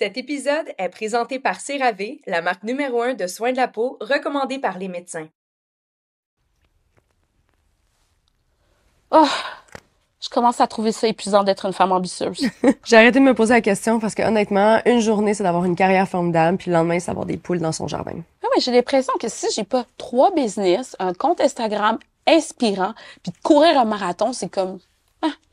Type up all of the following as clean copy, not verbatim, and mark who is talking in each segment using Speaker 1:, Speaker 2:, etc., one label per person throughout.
Speaker 1: Cet épisode est présenté par CeraVe, la marque numéro 1 de soins de la peau recommandée par les médecins.
Speaker 2: Oh, je commence à trouver ça épuisant d'être une femme ambitieuse.
Speaker 3: J'ai arrêté de me poser la question parce que honnêtement, une journée, c'est d'avoir une carrière formidable, puis le lendemain, c'est d'avoir des poules dans son jardin.
Speaker 2: Ah ouais, j'ai l'impression que si j'ai pas 3 business, un compte Instagram inspirant, puis de courir un marathon, c'est comme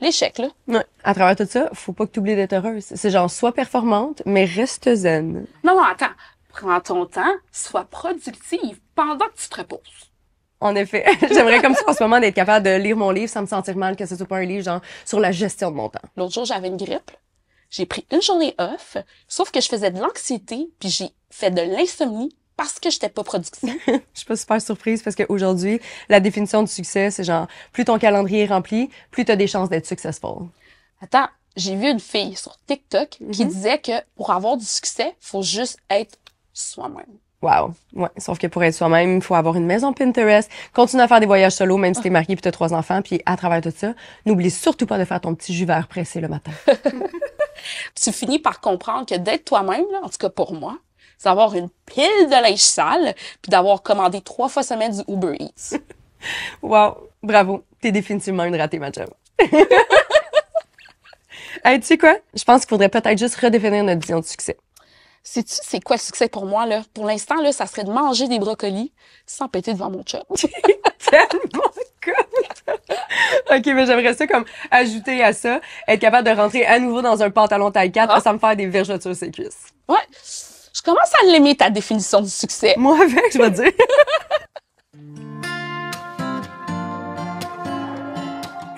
Speaker 2: l'échec, là.
Speaker 3: Ouais. À travers tout ça, faut pas que tu oublies d'être heureuse. C'est genre, sois performante, mais reste zen.
Speaker 2: Non, attends. Prends ton temps, sois productive pendant que tu te reposes.
Speaker 3: En effet, j'aimerais comme ça en ce moment d'être capable de lire mon livre sans me sentir mal que ce soit pas un livre genre sur la gestion de mon temps.
Speaker 2: L'autre jour, j'avais une grippe. J'ai pris une journée off, sauf que je faisais de l'anxiété, puis j'ai fait de l'insomnie parce que j'étais pas productive.
Speaker 3: Je suis pas super surprise parce qu'aujourd'hui, la définition du succès, c'est genre, plus ton calendrier est rempli, plus t'as des chances d'être successful.
Speaker 2: Attends, j'ai vu une fille sur TikTok qui disait que pour avoir du succès, faut juste être soi-même.
Speaker 3: Wow. Ouais. Sauf que pour être soi-même, il faut avoir une maison Pinterest, continuer à faire des voyages solo, même si t'es marié puis t'as 3 enfants, puis à travers tout ça, n'oublie surtout pas de faire ton petit jus vert pressé le matin.
Speaker 2: Tu finis par comprendre que d'être toi-même, là, en tout cas pour moi, c'est d'avoir une pile de linge sale puis d'avoir commandé 3 fois semaine du Uber Eats.
Speaker 3: Wow. Bravo. T'es définitivement une ratée, ma chum. Hey, tu sais quoi? Je pense qu'il faudrait peut-être juste redéfinir notre vision du succès.
Speaker 2: Sais-tu c'est quoi le succès pour moi, là? Pour l'instant, là, ça serait de manger des brocolis sans péter devant mon chum.
Speaker 3: Tellement cool! OK, mais j'aimerais ça comme ajouter à ça, être capable de rentrer à nouveau dans un pantalon taille 4 sans me faire des vergetures sur les cuisses.
Speaker 2: Ouais. Je commence à l'aimer, ta définition du succès.
Speaker 3: Moi avec, je vais te dire.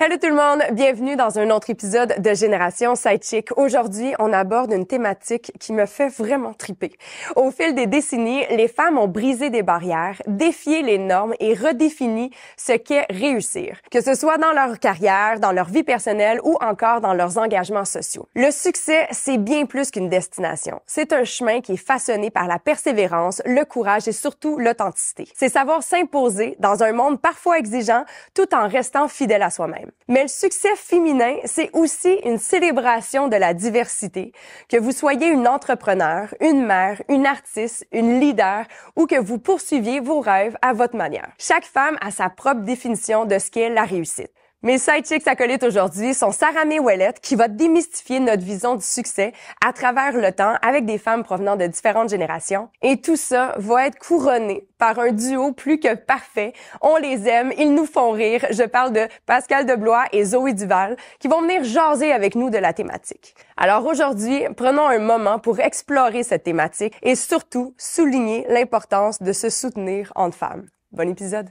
Speaker 3: Hello tout le monde, bienvenue dans un autre épisode de Génération Sidechick. Aujourd'hui, on aborde une thématique qui me fait vraiment triper. Au fil des décennies, les femmes ont brisé des barrières, défié les normes et redéfini ce qu'est réussir, que ce soit dans leur carrière, dans leur vie personnelle ou encore dans leurs engagements sociaux. Le succès, c'est bien plus qu'une destination. C'est un chemin qui est façonné par la persévérance, le courage et surtout l'authenticité. C'est savoir s'imposer dans un monde parfois exigeant tout en restant fidèle à soi-même. Mais le succès féminin, c'est aussi une célébration de la diversité. Que vous soyez une entrepreneur, une mère, une artiste, une leader ou que vous poursuiviez vos rêves à votre manière. Chaque femme a sa propre définition de ce qu'est la réussite. Mes sidechicks acolytes aujourd'hui sont Sarah May Ouellette qui va démystifier notre vision du succès à travers le temps avec des femmes provenant de différentes générations. Et tout ça va être couronné par un duo plus que parfait. On les aime, ils nous font rire. Je parle de Pascal Deblois et Zoé Duval qui vont venir jaser avec nous de la thématique. Alors aujourd'hui, prenons un moment pour explorer cette thématique et surtout souligner l'importance de se soutenir entre femmes. Bon épisode!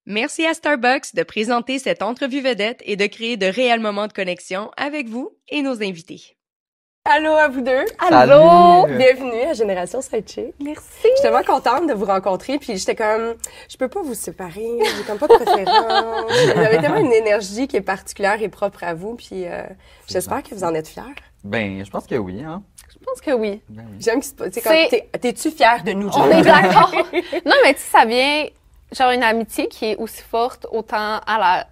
Speaker 1: Merci à Starbucks de présenter cette entrevue vedette et de créer de réels moments de connexion avec vous et nos invités.
Speaker 3: Allô à vous deux.
Speaker 4: Allô!
Speaker 3: Bienvenue à Génération Sidechick.
Speaker 4: Merci!
Speaker 3: Je suis tellement contente de vous rencontrer, puis j'étais comme, je peux pas vous séparer, j'ai comme pas de préférence. Vous avez tellement une énergie qui est particulière et propre à vous, puis j'espère que vous en êtes fiers.
Speaker 4: Ben, je pense que oui, hein.
Speaker 3: Je pense que oui.
Speaker 4: Ben oui.
Speaker 3: J'aime que t'es-tu fière de nous,
Speaker 5: On est d'accord. Non, mais tu sais, ça vient, genre, une amitié qui est aussi forte autant à la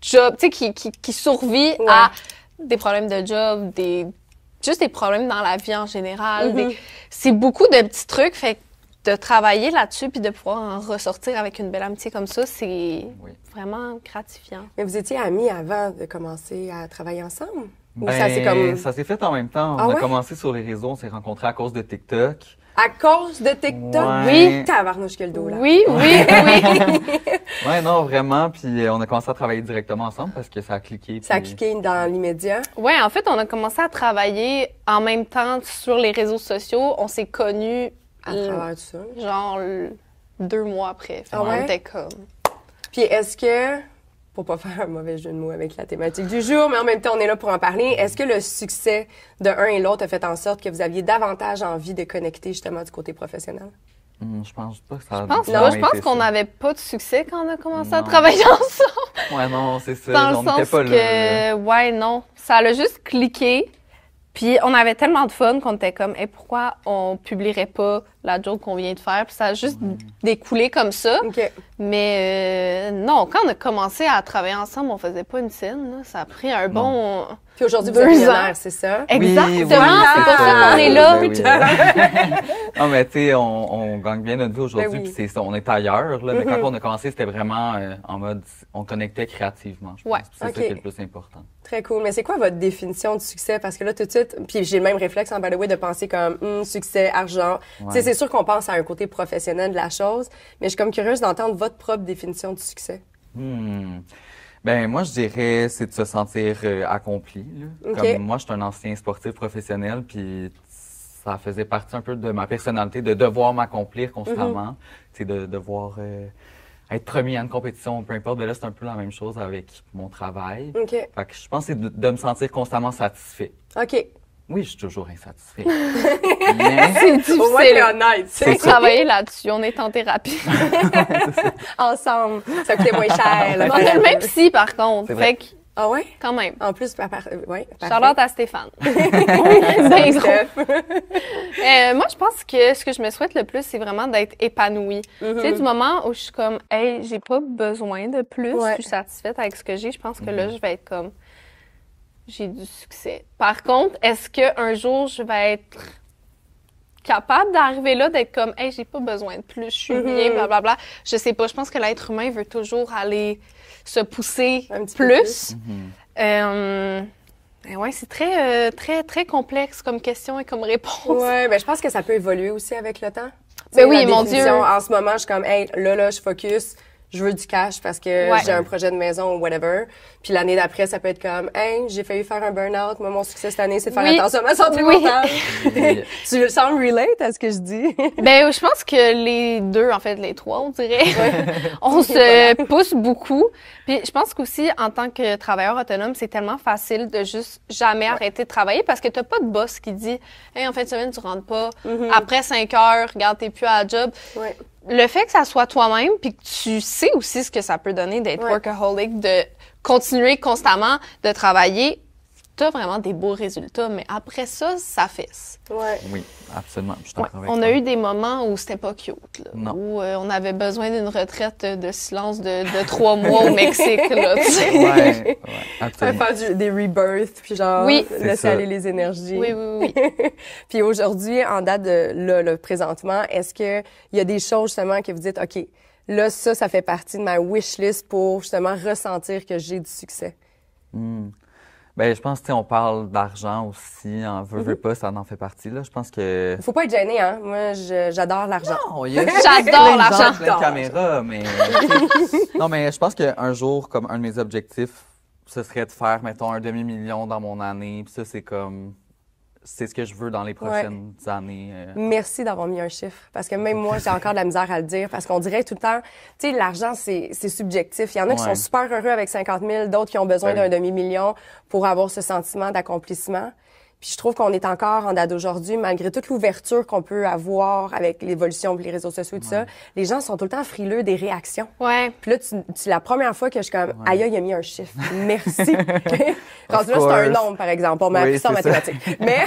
Speaker 5: job, tu sais, qui survit à des problèmes de job, juste des problèmes dans la vie en général. C'est beaucoup de petits trucs, fait que de travailler là-dessus puis de pouvoir en ressortir avec une belle amitié comme ça, c'est vraiment gratifiant.
Speaker 3: Mais vous étiez amis avant de commencer à travailler ensemble? Ou
Speaker 4: Ben, ça s'est fait en même temps.
Speaker 3: Ah
Speaker 4: On a
Speaker 3: ouais?
Speaker 4: commencé sur les réseaux, on s'est rencontrés à cause de TikTok.
Speaker 3: À cause de TikTok?
Speaker 4: Ouais.
Speaker 3: Oui! Tabarnouche que le dos, là.
Speaker 5: Oui.
Speaker 4: Ouais, non, vraiment. Puis on a commencé à travailler directement ensemble parce que ça a cliqué.
Speaker 3: Ça a
Speaker 4: puis-
Speaker 3: cliqué dans l'immédiat.
Speaker 5: Ouais, en fait, on a commencé à travailler en même temps sur les réseaux sociaux. On s'est connus
Speaker 3: À travers tout ça.
Speaker 5: genre 2 mois après. Fait
Speaker 3: Ah
Speaker 5: qu'on
Speaker 3: ouais?
Speaker 5: était comme...
Speaker 3: Puis est-ce que, pour pas faire un mauvais jeu de mots avec la thématique du jour, mais en même temps, on est là pour en parler, est-ce que le succès de un et l'autre a fait en sorte que vous aviez davantage envie de connecter justement du côté professionnel?
Speaker 4: Je pense pas que ça a
Speaker 5: Je pense
Speaker 4: vraiment
Speaker 5: pas. Je pense
Speaker 4: été
Speaker 5: qu'on
Speaker 4: ça.
Speaker 5: n'avait pas de succès quand on a commencé à
Speaker 4: Non.
Speaker 5: travailler ensemble.
Speaker 4: Ouais, non, c'est ça.
Speaker 5: Dans
Speaker 4: on
Speaker 5: le
Speaker 4: n'était
Speaker 5: sens
Speaker 4: pas là.
Speaker 5: que, ouais, non. Ça a juste cliqué. Puis on avait tellement de fun qu'on était comme, pourquoi on publierait pas la joke qu'on vient de faire? Puis ça a juste découlé comme ça.
Speaker 3: OK.
Speaker 5: Mais non, quand on a commencé à travailler ensemble, on faisait pas une scène. Là. Ça a pris un bon...
Speaker 3: Puis aujourd'hui, vous êtes
Speaker 5: 2 ans.
Speaker 3: millionnaire, c'est ça?
Speaker 5: Exactement,
Speaker 4: oui,
Speaker 5: c'est pour ça qu'on est là.
Speaker 4: Ben oui. Non, mais tu sais, on gagne bien notre vie aujourd'hui,
Speaker 3: Ben oui.
Speaker 4: puis c'est ça, on est ailleurs, là. Mais quand on a commencé, c'était vraiment en mode, on connectait créativement, je pense.
Speaker 5: Ouais.
Speaker 4: Puis c'est
Speaker 3: Ok.
Speaker 4: ça qui est le plus important.
Speaker 3: Très cool. Mais c'est quoi votre définition de succès? Parce que là, tout de suite, puis j'ai le même réflexe, by the way, de penser comme succès, argent. Tu sais, c'est sûr qu'on pense à un côté professionnel de la chose, mais je suis comme curieuse d'entendre votre propre définition du succès.
Speaker 4: Ben moi, je dirais, c'est de se sentir accompli, là.
Speaker 3: Ok.
Speaker 4: Comme moi, je suis un ancien sportif professionnel, puis ça faisait partie un peu de ma personnalité, de devoir m'accomplir constamment, tu sais, de devoir être premier à une compétition, peu importe. Ben là, c'est un peu la même chose avec mon travail.
Speaker 3: OK.
Speaker 4: Fait que je pense que c'est de me sentir constamment satisfait.
Speaker 3: OK.
Speaker 4: Oui, je suis toujours insatisfait. Mais
Speaker 5: C'est difficile.
Speaker 3: Au moins, t'es honnête. tu sais.
Speaker 5: Faut travailler là-dessus. On est en thérapie.
Speaker 3: Ensemble. Ça coûtait moins cher. là.
Speaker 5: On a le même psy, par contre.
Speaker 4: C'est vrai.
Speaker 5: Fait que,
Speaker 3: Ah ouais?
Speaker 5: quand même.
Speaker 3: En plus, ouais.
Speaker 5: Charlotte à Stéphane. Ben gros. Moi, je pense que ce que je me souhaite le plus, c'est vraiment d'être épanouie. Tu sais, du moment où je suis comme, hey, j'ai pas besoin de plus,
Speaker 3: Ouais.
Speaker 5: je suis satisfaite avec ce que j'ai, je pense que là, je vais être comme, j'ai du succès. Par contre, est-ce qu'un jour, je vais être capable d'arriver là, d'être comme, hey, j'ai pas besoin de plus, je suis bien, blablabla. Je sais pas, je pense que l'être humain veut toujours aller se pousser
Speaker 3: Un petit peu
Speaker 5: plus. Ouais, c'est très, très complexe comme question et comme réponse.
Speaker 3: Ouais, ben je pense que ça peut évoluer aussi avec le temps. Tu
Speaker 5: Ben
Speaker 3: sais,
Speaker 5: oui,
Speaker 3: la
Speaker 5: mon
Speaker 3: définition,
Speaker 5: Dieu.
Speaker 3: En ce moment, je suis comme, hey, là, je focus, je veux du cash parce que
Speaker 5: Ouais.
Speaker 3: j'ai un projet de maison ou whatever. Puis l'année d'après, ça peut être comme, hey, j'ai failli faire un burn-out. Moi, mon succès cette année, c'est de faire
Speaker 5: Oui.
Speaker 3: attention à ma santé
Speaker 5: Oui.
Speaker 3: mentale.
Speaker 4: Oui.
Speaker 3: Tu le sens relate à ce que je dis?
Speaker 5: Ben, je pense que les deux, en fait, les trois, on dirait, on se pousse beaucoup. Puis je pense qu'aussi, en tant que travailleur autonome, c'est tellement facile de juste jamais arrêter de travailler parce que t'as pas de boss qui dit « Hey, en fin de semaine, tu rentres pas. Après 5 heures, regarde, t'es plus à la job.
Speaker 3: Ouais. »
Speaker 5: Le fait que ça soit toi-même puis que tu sais aussi ce que ça peut donner d'être workaholic, de continuer constamment de travailler, t'as vraiment des beaux résultats. Mais après ça, ça fesse.
Speaker 3: Ouais.
Speaker 4: oui, absolument. Je suis
Speaker 5: Ouais.
Speaker 4: d'accord avec
Speaker 5: On
Speaker 4: toi.
Speaker 5: a eu des moments où c'était pas cute, là,
Speaker 4: Non.
Speaker 5: où on avait besoin d'une retraite de silence de 3 mois au Mexique. Là, tu sais.
Speaker 4: Ouais, absolument.
Speaker 3: Faire des rebirths, puis genre,
Speaker 5: Oui.
Speaker 3: laisser
Speaker 4: C'est ça.
Speaker 3: aller les énergies.
Speaker 5: Oui, oui, oui.
Speaker 3: Puis aujourd'hui, en date de là, présentement, est-ce qu'il y a des choses justement que vous dites, OK, là, ça fait partie de ma wish list pour justement ressentir que j'ai du succès?
Speaker 4: Ben, je pense que, tu sais, on parle d'argent aussi, en veut pas, ça en fait partie, là. Je pense que...
Speaker 3: Faut pas être gêné, hein? Moi, j'adore l'argent.
Speaker 4: Non, il y a
Speaker 5: J'adore
Speaker 4: plein de
Speaker 5: l'argent.
Speaker 4: gens, plein de caméras, mais... tu sais, non, mais je pense qu'un jour, comme un de mes objectifs, ce serait de faire, mettons, 1/2 million dans mon année. Puis ça, c'est comme... C'est ce que je veux dans les prochaines années.
Speaker 3: Merci d'avoir mis un chiffre. Parce que même moi, j'ai encore de la misère à le dire. Parce qu'on dirait tout le temps, tu sais, l'argent, c'est subjectif. Il y en a qui sont
Speaker 4: Ouais.
Speaker 3: super heureux avec 50 000, d'autres qui ont besoin
Speaker 4: Ben
Speaker 3: d'un
Speaker 4: oui.
Speaker 3: demi-million pour avoir ce sentiment d'accomplissement. Puis je trouve qu'on est encore en date d'aujourd'hui, malgré toute l'ouverture qu'on peut avoir avec l'évolution et les réseaux sociaux et tout ça, les gens sont tout le temps frileux des réactions.
Speaker 5: Ouais.
Speaker 3: Puis là, c'est la première fois que je suis comme, aïe, il a mis un chiffre. Merci. Rendu là, c'est un
Speaker 4: course.
Speaker 3: nombre, par exemple. On m'a appris
Speaker 4: Oui,
Speaker 3: ça en
Speaker 4: c'est ça.
Speaker 3: mathématiques. Mais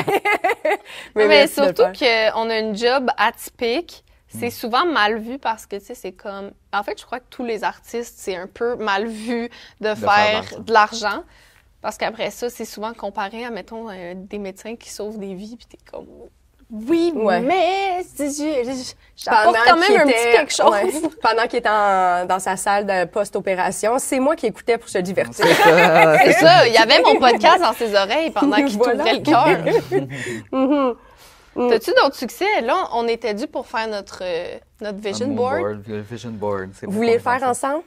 Speaker 5: Mais
Speaker 3: merci de le
Speaker 5: surtout
Speaker 3: faire.
Speaker 5: qu'on a une job atypique, c'est souvent mal vu parce que, tu sais, c'est comme... En fait, je crois que tous les artistes, c'est un peu mal vu de faire de l'argent. Parce qu'après ça, c'est souvent comparé à, mettons, des médecins qui sauvent des vies, puis t'es comme... Oui,
Speaker 3: Ouais.
Speaker 5: mais j'apporte quand même un petit quelque chose.
Speaker 3: ouais, pendant qu'il était dans sa salle de post-opération, c'est moi qui écoutais pour se divertir.
Speaker 4: C'est ça,
Speaker 5: C'est ça, il y avait mon podcast dans ses oreilles pendant qu'il
Speaker 3: Voilà.
Speaker 5: t'ouvrait le cœur. T'as-tu d'autres succès? Là, on était dû pour faire notre vision
Speaker 4: Un
Speaker 5: board.
Speaker 4: Le vision board. c'est
Speaker 3: Vous
Speaker 4: bon
Speaker 3: voulez le
Speaker 4: qu'on
Speaker 3: faire
Speaker 4: pense.
Speaker 3: ensemble?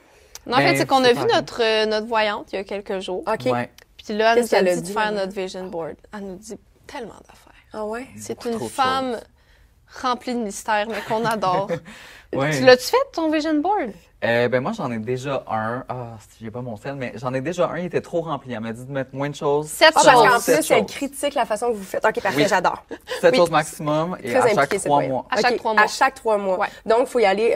Speaker 5: Non, en fait,
Speaker 4: Ben,
Speaker 5: c'est qu'on a
Speaker 4: c'est
Speaker 5: vu
Speaker 4: pareil.
Speaker 5: notre voyante il y a quelques jours.
Speaker 3: OK.
Speaker 4: Ouais.
Speaker 5: Puis là, elle
Speaker 3: Qu'est-ce
Speaker 5: nous a
Speaker 3: qu'elle a
Speaker 5: dit de
Speaker 3: dit,
Speaker 5: faire
Speaker 3: là?
Speaker 5: notre vision board. Elle nous dit tellement d'affaires.
Speaker 3: Ah ouais?
Speaker 5: C'est
Speaker 4: Beaucoup
Speaker 5: une
Speaker 4: trop de
Speaker 5: femme rempli de mystères, mais qu'on adore.
Speaker 4: Ouais.
Speaker 5: Tu l'as-tu fait, ton vision board?
Speaker 4: Ben moi, j'en ai déjà un. Ah, si j'ai pas mon sel, mais j'en ai déjà un. Il était trop rempli. Elle m'a dit de mettre moins de choses.
Speaker 5: 7
Speaker 3: Ah, parce qu'en
Speaker 5: choses.
Speaker 3: plus, elle
Speaker 4: choses.
Speaker 3: critique la façon que vous faites. OK, parfait,
Speaker 4: Oui.
Speaker 3: j'adore.
Speaker 4: 7
Speaker 3: Oui.
Speaker 4: choses maximum et
Speaker 3: Très
Speaker 4: à chaque
Speaker 3: impliqué, cette
Speaker 4: 3
Speaker 3: voyante.
Speaker 4: mois.
Speaker 5: À chaque
Speaker 3: OK,
Speaker 5: 3 mois.
Speaker 3: À chaque 3 mois.
Speaker 5: Ouais.
Speaker 3: Donc, il faut y aller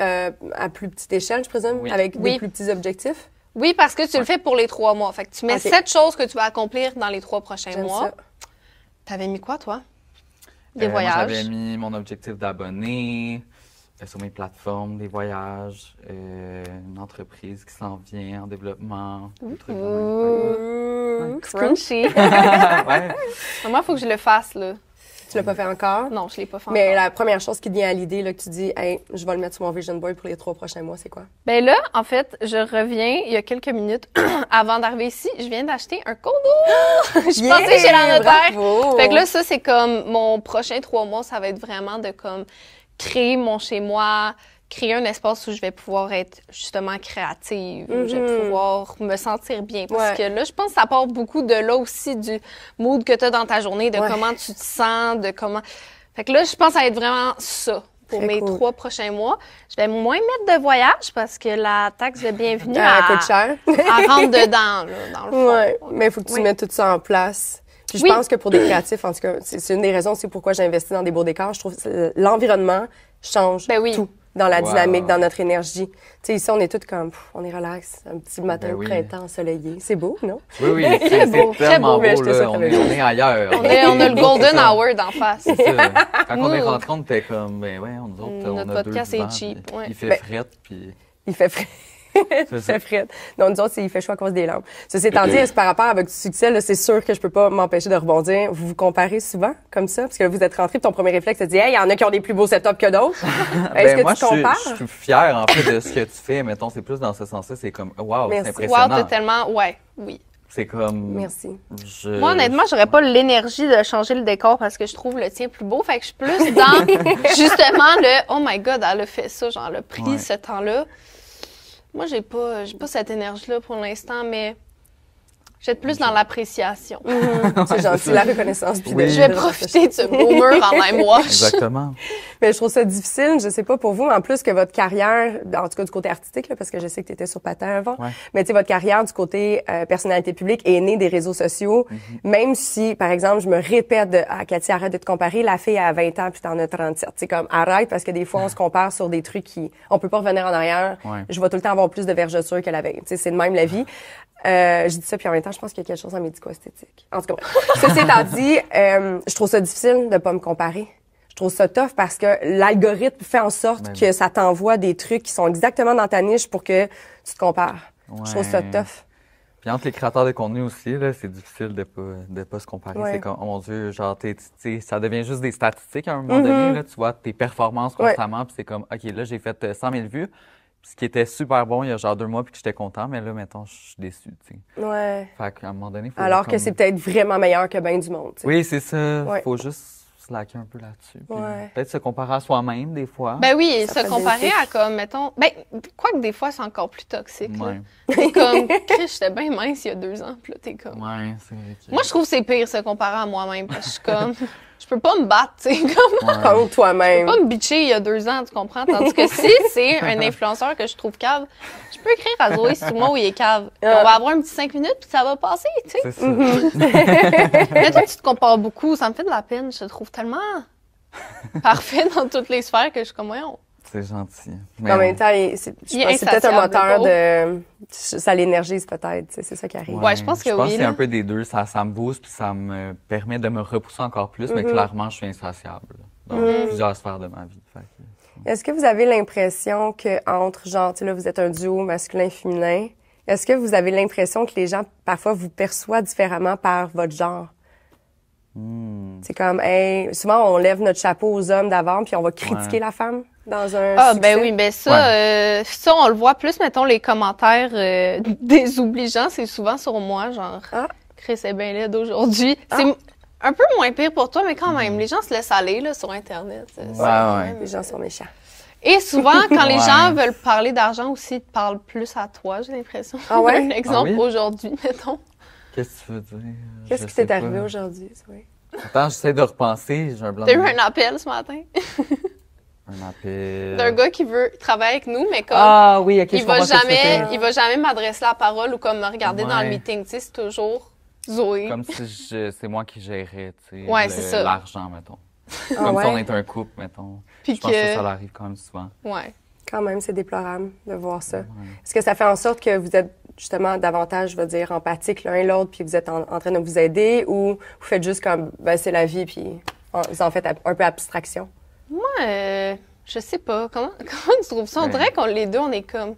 Speaker 3: à plus petite échelle, je présume,
Speaker 4: Oui.
Speaker 3: avec
Speaker 5: Oui.
Speaker 3: des plus petits objectifs.
Speaker 5: Oui, parce que tu le fais pour les 3 mois. Fait que tu mets
Speaker 3: Ok.
Speaker 5: 7 choses que tu vas accomplir dans les 3 prochains
Speaker 3: J'aime
Speaker 5: mois.
Speaker 3: ça.
Speaker 5: T'avais mis quoi, toi? Des
Speaker 4: Moi,
Speaker 5: voyages.
Speaker 4: j'avais mis mon objectif d'abonnés sur mes plateformes, des voyages, une entreprise qui s'en vient en développement. Des trucs de même.
Speaker 3: Mmh.
Speaker 5: Crunchy.
Speaker 4: Ouais.
Speaker 5: Moi, il faut que je le fasse, là.
Speaker 3: Tu l'as pas fait encore?
Speaker 5: Non, je l'ai pas fait
Speaker 3: Mais
Speaker 5: encore.
Speaker 3: la première chose qui te vient à l'idée, là, que tu dis, hey, je vais le mettre sur mon vision board pour les 3 prochains mois, c'est quoi?
Speaker 5: Ben là, en fait, je reviens il y a quelques minutes avant d'arriver ici. Je viens d'acheter un condo! Je suis passée chez la notaire.
Speaker 3: Bravo!
Speaker 5: Fait que là, ça, c'est comme mon prochain 3 mois, ça va être vraiment de comme créer mon chez-moi, créer un espace où je vais pouvoir être justement créative, où je vais pouvoir me sentir bien. Parce
Speaker 3: Ouais.
Speaker 5: que là, je pense que ça part beaucoup de là aussi, du mood que tu as dans ta journée, de
Speaker 3: Ouais.
Speaker 5: comment tu te sens, de comment... Fait que là, je pense que ça va être vraiment ça. Pour
Speaker 3: Très
Speaker 5: mes
Speaker 3: cool.
Speaker 5: 3 prochains mois, je vais moins mettre de voyage parce que la taxe de bienvenue,
Speaker 3: Elle coûte cher.
Speaker 5: elle rentre dedans, là, dans le fond.
Speaker 3: Ouais, mais il faut que tu
Speaker 5: Oui.
Speaker 3: mettes tout ça en place. Puis je
Speaker 5: Oui.
Speaker 3: pense que pour des créatifs, en tout cas, c'est une des raisons aussi pourquoi j'ai investi dans des beaux décors. Je trouve que l'environnement change
Speaker 5: Ben oui.
Speaker 3: tout dans la
Speaker 4: Wow.
Speaker 3: dynamique, dans notre énergie. Tu sais, ici, on est tous comme, on est relax, un petit matin
Speaker 4: Ben
Speaker 3: de
Speaker 4: oui.
Speaker 3: printemps ensoleillé. C'est beau, non?
Speaker 4: Oui, oui,
Speaker 5: Très
Speaker 4: c'est
Speaker 5: beau, très
Speaker 4: tellement
Speaker 3: beau. Mais
Speaker 4: beau,
Speaker 3: acheter ça
Speaker 4: là.
Speaker 3: quand
Speaker 4: On
Speaker 3: même.
Speaker 4: est ailleurs.
Speaker 5: On a le golden hour d'en face.
Speaker 4: C'est ça. Quand on est
Speaker 5: Nous-
Speaker 4: rentré, on était comme, ben ouais, nous autres, on
Speaker 5: Notre
Speaker 4: a
Speaker 5: podcast
Speaker 4: deux
Speaker 5: est
Speaker 4: divans,
Speaker 5: cheap,
Speaker 4: puis
Speaker 5: ouais.
Speaker 4: Il fait
Speaker 3: Ben-
Speaker 4: fret, puis
Speaker 3: Il fait frais.
Speaker 4: c'est
Speaker 3: Il
Speaker 4: ça.
Speaker 3: fait frais. Non, nous autres, il fait chaud à cause des lampes. Ceci étant dit, est-ce que par rapport à votre succès, là, c'est sûr que je peux pas m'empêcher de rebondir. Vous vous comparez souvent comme ça? Parce que vous êtes rentré, puis ton premier réflexe, c'est de dire, hey, il y en a qui ont des plus beaux setups que d'autres. Est-ce
Speaker 4: Ben,
Speaker 3: que
Speaker 4: moi,
Speaker 3: tu compares?
Speaker 4: je suis fier, en fait, de ce que tu fais. Mettons, c'est plus dans ce sens-là. C'est comme, wow, c'est
Speaker 3: Merci.
Speaker 4: impressionnant.
Speaker 5: Wow, t'as tellement... Ouais, oui.
Speaker 4: C'est comme...
Speaker 3: Merci.
Speaker 5: Moi, honnêtement, j'aurais pas l'énergie de changer le décor parce que je trouve le tien plus beau. Fait que je suis plus dans, justement, le « Oh my God, elle a fait ça, genre, elle a pris
Speaker 4: Ouais.
Speaker 5: ce temps-là. » Moi, j'ai pas cette énergie-là pour l'instant, mais je vais être plus dans l'appréciation.
Speaker 3: C'est gentil, la reconnaissance. Puis
Speaker 4: Oui.
Speaker 5: Je vais profiter de ce boomer en même wash.
Speaker 4: Exactement.
Speaker 3: Mais je trouve ça difficile, je sais pas pour vous, mais en plus que votre carrière, en tout cas du côté artistique, là, parce que je sais que tu étais sur patin avant,
Speaker 4: Ouais.
Speaker 3: mais tu sais, votre carrière du côté personnalité publique est née des réseaux sociaux. Même si, par exemple, je me répète à Cathy, arrête de te comparer, la fille a 20 ans puis t'en as 37. C'est comme, arrête, parce que des fois, on se compare sur des trucs on peut pas revenir en arrière.
Speaker 4: Ouais.
Speaker 3: Je vais tout le temps avoir plus de vergetures que la veille. Tu sais, c'est de même la vie. Je dis ça, puis en même temps, je pense qu'il y a quelque chose en médico-esthétique. En tout cas, ceci étant dit, je trouve ça difficile de pas me comparer. Je trouve ça tough parce que l'algorithme fait en sorte
Speaker 4: Ben
Speaker 3: que ça t'envoie des trucs qui sont exactement dans ta niche pour que tu te compares. Je trouve ça
Speaker 4: Ouais.
Speaker 3: tough.
Speaker 4: Puis entre les créateurs de contenu aussi, là, c'est difficile de pas se comparer.
Speaker 3: Ouais.
Speaker 4: C'est comme, oh mon Dieu, genre, tu sais, ça devient juste des statistiques à un moment donné, là. Tu vois tes performances
Speaker 3: Ouais.
Speaker 4: constamment, puis c'est comme, OK, là, j'ai fait 100 000 vues, puis ce qui était super bon il y a genre 2 mois, puis que j'étais content, mais là, mettons, je suis déçu, tu sais.
Speaker 3: Ouais.
Speaker 4: Fait qu'à un moment donné, faut
Speaker 3: Alors que
Speaker 4: comme-
Speaker 3: c'est peut-être vraiment meilleur que bien du monde. tu sais.
Speaker 4: Oui, c'est ça.
Speaker 3: Ouais.
Speaker 4: Faut juste slacker un peu là-dessus. Puis
Speaker 3: Ouais.
Speaker 4: peut-être se comparer à soi-même, des fois.
Speaker 5: Ben oui,
Speaker 3: Ça fait
Speaker 5: se comparer
Speaker 3: des
Speaker 5: à comme, mettons... Ben, quoique des fois, c'est encore plus toxique. là.
Speaker 4: Ouais.
Speaker 5: T'es comme, Chris, j'étais bien mince il y a 2 ans. Puis là, t'es comme...
Speaker 4: Ouais, c'est vrai que-
Speaker 5: Moi, je trouve que c'est pire se comparer à moi-même. Parce que je suis comme... Je peux pas me battre, tu sais, comme...
Speaker 4: Ouais.
Speaker 3: Contre toi-même.
Speaker 5: pas me bitcher il y a 2 ans, tu comprends? Tandis que si c'est un influenceur que je trouve cave, je peux écrire à Zoé sur moi où il est cave. Puis on va avoir un petit 5 minutes, puis ça va passer, tu sais.
Speaker 4: C'est ça.
Speaker 5: Mais toi, tu te compares beaucoup. Ça me fait de la peine. Je te trouve tellement parfait dans toutes les sphères que je suis comme, voyons.
Speaker 4: C'est gentil.
Speaker 3: En même temps, c'est
Speaker 5: Il est
Speaker 3: pense que c'est peut-être un
Speaker 5: insatiable,
Speaker 3: moteur de... Ça l'énergise peut-être. tu sais, C'est ça qui arrive.
Speaker 5: Ouais, je pense que
Speaker 4: Je pense
Speaker 5: oui,
Speaker 4: que c'est
Speaker 5: là.
Speaker 4: un peu des deux. Ça me booste puis ça me permet de me repousser encore plus, mais clairement, je suis insatiable dans plusieurs sphères de ma vie. Fait que-
Speaker 3: Est-ce que vous avez l'impression que entre genre, tu sais, là, vous êtes un duo masculin-féminin, est-ce que vous avez l'impression que les gens, parfois, vous perçoivent différemment par votre genre? C'est comme, hey, souvent, on lève notre chapeau aux hommes d'avant, puis on va critiquer
Speaker 4: Ouais.
Speaker 3: la femme dans un
Speaker 5: Ah,
Speaker 3: succès.
Speaker 5: ben oui, ben ça, ça, on le voit plus, mettons, les commentaires désobligeants, c'est souvent sur moi, genre,
Speaker 3: Ah.
Speaker 5: Chris est bien laide aujourd'hui. C'est un peu moins pire pour toi, mais quand même, les gens se laissent aller, là, sur Internet. C'est
Speaker 4: Ouais,
Speaker 5: quand
Speaker 4: ouais.
Speaker 5: même-
Speaker 3: Les gens sont méchants.
Speaker 5: Et souvent, quand les
Speaker 4: Ouais.
Speaker 5: gens veulent parler d'argent aussi, ils te parlent plus à toi, j'ai l'impression.
Speaker 3: Ah ouais?
Speaker 5: Un exemple
Speaker 4: Ah oui?
Speaker 5: aujourd'hui, mettons.
Speaker 4: Qu'est-ce que tu veux dire?
Speaker 3: Qu'est-ce
Speaker 4: Je
Speaker 3: qui
Speaker 4: sais
Speaker 3: t'est arrivé
Speaker 4: pas.
Speaker 3: aujourd'hui? Oui.
Speaker 4: Attends, j'essaie de repenser. J'ai un blanc
Speaker 5: T'as
Speaker 4: de
Speaker 5: eu
Speaker 4: mémoire.
Speaker 5: un appel ce matin
Speaker 4: Un appel.
Speaker 5: d'un gars qui veut travailler avec nous, mais comme
Speaker 4: Ah oui, ok, je
Speaker 5: il va
Speaker 4: comprends ce que
Speaker 5: jamais,
Speaker 4: c'était.
Speaker 5: il va jamais m'adresser la parole ou comme me regarder dans le
Speaker 4: Ouais.
Speaker 5: meeting. Tu sais, c'est toujours Zoé.
Speaker 4: Comme si c'est moi qui gérais, tu sais,
Speaker 5: Ouais, c'est ça.
Speaker 4: l'argent, mettons.
Speaker 3: Ah
Speaker 4: Comme si on
Speaker 3: ouais?
Speaker 4: était un couple, mettons.
Speaker 5: Puis
Speaker 4: Je pense que
Speaker 5: que,
Speaker 4: ça arrive quand même souvent.
Speaker 5: ouais.
Speaker 3: Quand même, c'est déplorable de voir ça.
Speaker 4: Ouais.
Speaker 3: Est-ce que ça fait en sorte que vous êtes justement davantage, je veux dire, empathiques l'un et l'autre, puis vous êtes en train de vous aider, ou vous faites juste comme, ben, c'est la vie, puis vous en faites un peu abstraction?
Speaker 5: Moi, je sais pas. Comment tu trouves ça? On
Speaker 4: Ouais.
Speaker 5: dirait qu'on les deux, on est comme.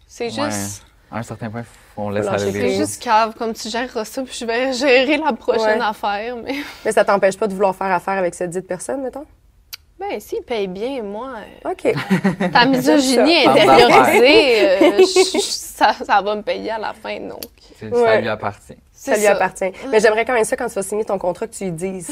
Speaker 5: C'est
Speaker 4: Ouais.
Speaker 5: juste.
Speaker 4: À un certain point, on laisse
Speaker 3: Faut
Speaker 4: aller
Speaker 3: lâcher
Speaker 4: les
Speaker 5: C'est
Speaker 3: prise.
Speaker 5: juste cave, comme tu géreras ça, puis je vais gérer la prochaine
Speaker 3: Ouais.
Speaker 5: affaire. Mais
Speaker 3: Mais ça t'empêche pas de vouloir faire affaire avec cette dite personne, mettons?
Speaker 5: ben, s'il paye bien, moi,
Speaker 3: OK.
Speaker 5: ta misogynie
Speaker 4: Parle
Speaker 5: intériorisée, ça va me payer à la fin, donc.
Speaker 4: Ça
Speaker 3: Ouais.
Speaker 4: lui appartient.
Speaker 3: Ça lui appartient. Mais j'aimerais quand même ça, quand tu vas signer ton contrat, que tu lui dises.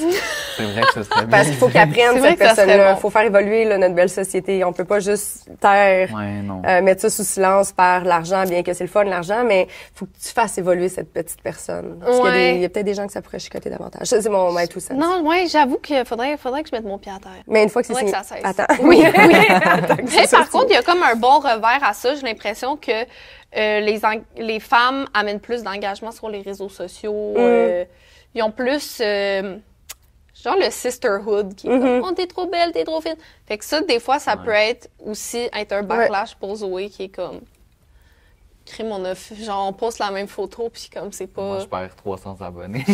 Speaker 4: C'est vrai que ce serait bien.
Speaker 3: Parce qu'il faut qu'il apprenne,
Speaker 5: C'est vrai
Speaker 3: cette
Speaker 5: que ça serait
Speaker 3: personne-là.
Speaker 5: bon.
Speaker 3: Faut faire évoluer là, notre belle société. On peut pas juste taire,
Speaker 4: Ouais, non.
Speaker 3: mettre ça sous silence par l'argent, bien que c'est le fun, l'argent, mais faut que tu fasses évoluer cette petite personne. Parce qu'il y a
Speaker 5: Ouais.
Speaker 3: il y a peut-être des gens que ça pourrait chicoter davantage. Ça, c'est mon tout sens.
Speaker 5: Non, ouais, j'avoue qu'il faudrait que je mette mon pied à terre.
Speaker 3: Mais une fois que c'est
Speaker 5: Faudrait
Speaker 3: signé...
Speaker 5: que ça cesse.
Speaker 3: Attends.
Speaker 5: Oui, oui.
Speaker 3: Attends que
Speaker 5: Mais
Speaker 3: ça
Speaker 5: par
Speaker 3: soit
Speaker 5: contre, il y a comme un bon revers à ça. J'ai l'impression que les femmes amènent plus d'engagement sur les réseaux sociaux. Ils ont plus, genre le sisterhood qui est comme, oh, t'es trop belle, t'es trop fine. Fait que ça, des fois, ça peut être aussi un backlash pour Zoé qui est comme, crime, genre, on poste la même photo, puis comme c'est
Speaker 4: Moi,
Speaker 5: pas.
Speaker 4: je perds 300 abonnés.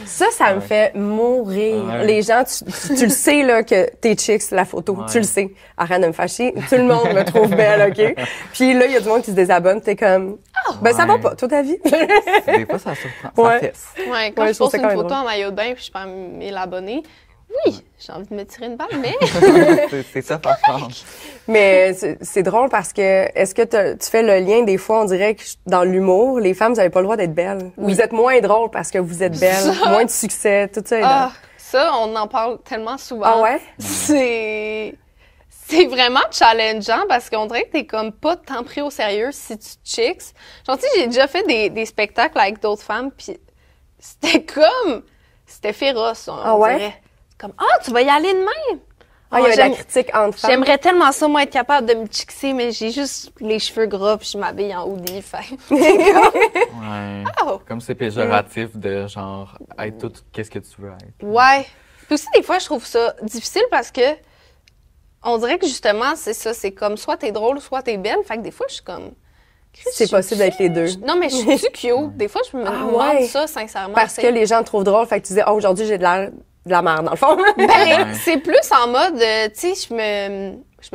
Speaker 3: Ça me fait mourir.
Speaker 4: Ouais.
Speaker 3: Les gens, tu le sais, là, que t'es chicks, la photo.
Speaker 4: Ouais.
Speaker 3: Tu le sais. Arrête de me fâcher. Tout le monde me trouve belle, OK? Puis là, il y a du monde qui se désabonne. T'es comme, ben, ça va
Speaker 4: Ouais.
Speaker 3: pas, toute ta vie.
Speaker 4: Des fois, ça surprend.
Speaker 3: Ouais.
Speaker 4: Ça fesse.
Speaker 5: Ouais, quand
Speaker 3: Ouais,
Speaker 5: je
Speaker 3: je trouve
Speaker 5: poste
Speaker 3: ça
Speaker 5: une
Speaker 3: quand même
Speaker 5: photo
Speaker 3: drôle.
Speaker 5: en maillot de bain, puis je perds 1000 abonnés, oui, j'ai envie de me tirer une balle, mais.
Speaker 4: C'est ça, par contre.
Speaker 3: Mais c'est drôle parce que, est-ce que tu fais le lien, des fois, on dirait que dans l'humour, les femmes, vous avez pas le droit d'être belles. Vous êtes moins drôle parce que vous êtes belle,
Speaker 5: Ça.
Speaker 3: moins de succès, tout ça est là.
Speaker 5: Ah, ça, on en parle tellement souvent.
Speaker 3: Ah ouais?
Speaker 5: C'est vraiment challengeant parce qu'on dirait que t'es comme pas tant pris au sérieux si tu chicks. Genre, tu sais, j'ai déjà fait des spectacles avec d'autres femmes, puis c'était féroce, on
Speaker 3: Ah ouais?
Speaker 5: dirait. Comme, tu vas y aller de même?
Speaker 3: Ah, il y a de la
Speaker 5: j'aime-
Speaker 3: critique entre femmes.
Speaker 5: J'aimerais tellement ça, moi, être capable de me chixer, mais j'ai juste les cheveux gras puis je m'habille en hoodie, fait.
Speaker 4: Ouais.
Speaker 5: Oh!
Speaker 4: Comme c'est péjoratif de genre être tout qu'est-ce que tu veux être.
Speaker 5: Ouais. Puis aussi, des fois, je trouve ça difficile parce que on dirait que justement, c'est ça, c'est comme soit t'es drôle, soit t'es belle. Fait que des fois, je suis comme.
Speaker 3: C'est possible d'être les deux.
Speaker 5: Non, mais je suis cute. Des fois, je me demande
Speaker 3: ouais.
Speaker 5: ça, sincèrement.
Speaker 3: Parce que les gens te trouvent drôle, fait que tu dis, oh, aujourd'hui, j'ai de l'air de la merde, dans le fond.
Speaker 5: Ben, c'est plus en mode, tu sais, je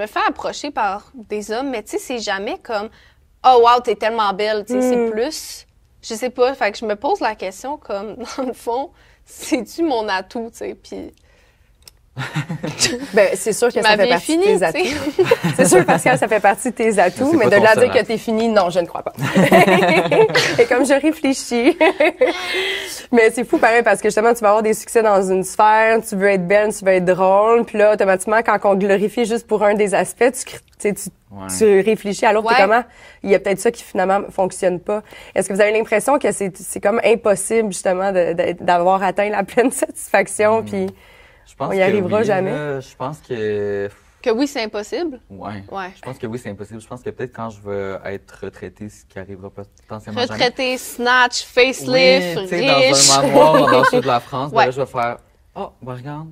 Speaker 5: me fais approcher par des hommes, mais tu sais, c'est jamais comme, oh wow, t'es tellement belle, tu sais, c'est plus, je sais pas, fait que je me pose la question comme, dans le fond, c'est-tu mon atout, tu sais, puis
Speaker 3: Ben, c'est sûr que
Speaker 5: ma
Speaker 3: ça fait
Speaker 5: vie est
Speaker 3: partie de
Speaker 5: finie,
Speaker 3: tes
Speaker 5: tu sais.
Speaker 3: atouts. C'est sûr, Pascal, ça fait partie de tes atouts,
Speaker 4: C'est
Speaker 3: mais
Speaker 4: pas
Speaker 3: de
Speaker 4: ton
Speaker 3: là à
Speaker 4: seul
Speaker 3: dire que
Speaker 4: atout.
Speaker 3: t'es fini, non, je ne crois pas. Et comme je réfléchis. Mais c'est fou pareil parce que justement, tu vas avoir des succès dans une sphère, tu veux être belle, tu veux être drôle, puis là, automatiquement, quand on glorifie juste pour un des aspects, tu réfléchis à l'autre,
Speaker 5: Ouais.
Speaker 3: t'es comment? Il y a peut-être ça qui finalement fonctionne pas. Est-ce que vous avez l'impression que c'est comme impossible justement d'avoir atteint la pleine satisfaction, puis
Speaker 4: Je pense
Speaker 3: On y
Speaker 4: que
Speaker 3: arrivera
Speaker 4: oui,
Speaker 3: jamais.
Speaker 4: là, je pense que
Speaker 5: Que oui, c'est impossible.
Speaker 4: ouais.
Speaker 5: Ouais.
Speaker 4: Je pense que oui, c'est impossible. Je pense que peut-être quand je vais être retraité, ce qui arrivera potentiellement jamais.
Speaker 5: Retraité, snatch,
Speaker 4: Oui,
Speaker 5: facelift,
Speaker 4: tu sais,
Speaker 5: riche.
Speaker 4: dans un manoir dans le sud de la France, ben
Speaker 5: Ouais.
Speaker 4: là, je vais faire oh, ben regarde,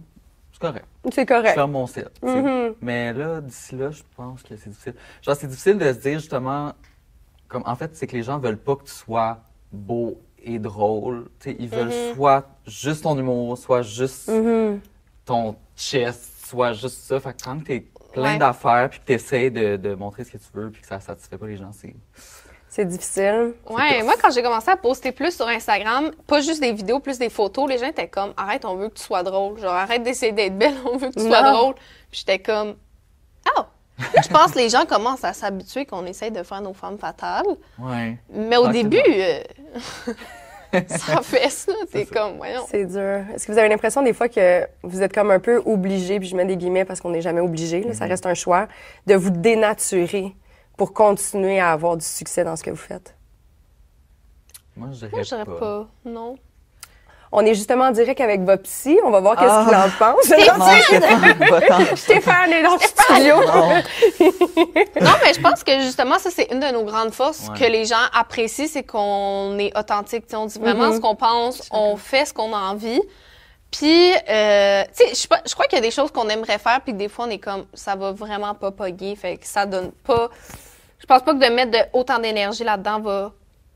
Speaker 4: c'est correct.
Speaker 3: c'est
Speaker 4: Je
Speaker 3: correct.
Speaker 4: ferme mon site. tu sais. Mais là, d'ici là, je pense que c'est difficile. Genre, c'est difficile de se dire justement, comme en fait, c'est que les gens veulent pas que tu sois beau et drôle. Tu sais, ils veulent soit juste ton humour, soit juste ton chest, soit juste ça. Fait que quand t'es plein
Speaker 5: Ouais.
Speaker 4: d'affaires puis que t'essaies de montrer ce que tu veux puis que ça satisfait pas les gens,
Speaker 3: C'est difficile.
Speaker 5: Ouais,
Speaker 4: tough.
Speaker 5: moi, quand j'ai commencé à poster plus sur Instagram, pas juste des vidéos, plus des photos, les gens étaient comme, arrête, on veut que tu sois drôle. Genre, arrête d'essayer d'être belle, on veut que tu sois
Speaker 3: Non.
Speaker 5: drôle. Puis j'étais comme, Là, je pense que les gens commencent à s'habituer qu'on essaye de faire nos femmes fatales.
Speaker 4: ouais.
Speaker 5: Mais au
Speaker 4: Tranquillement.
Speaker 5: début, ça fait ça. T'es
Speaker 4: ça.
Speaker 5: comme, voyons.
Speaker 3: C'est dur. Est-ce que vous avez l'impression des fois que vous êtes comme un peu obligé, puis je mets des guillemets parce qu'on n'est jamais obligé, là, ça reste un choix, de vous dénaturer pour continuer à avoir du succès dans ce que vous faites?
Speaker 4: Moi, je
Speaker 5: Moi,
Speaker 4: dirais
Speaker 5: je dirais pas. Non.
Speaker 3: On est justement en direct avec votre psy. On va voir qu'est-ce qu'il en pense.
Speaker 4: Non, va-t'en.
Speaker 3: Stéphane est dans le studio.
Speaker 5: Non, mais je pense que justement, ça, c'est une de nos grandes forces
Speaker 4: Ouais.
Speaker 5: que les gens apprécient, c'est qu'on est authentique. T'sais, on dit vraiment ce qu'on pense, on fait ce qu'on a envie. Puis, tu sais, je crois qu'il y a des choses qu'on aimerait faire, puis que des fois, on est comme, ça va vraiment pas pogger, fait que ça donne pas... Je pense pas que de mettre autant d'énergie là-dedans va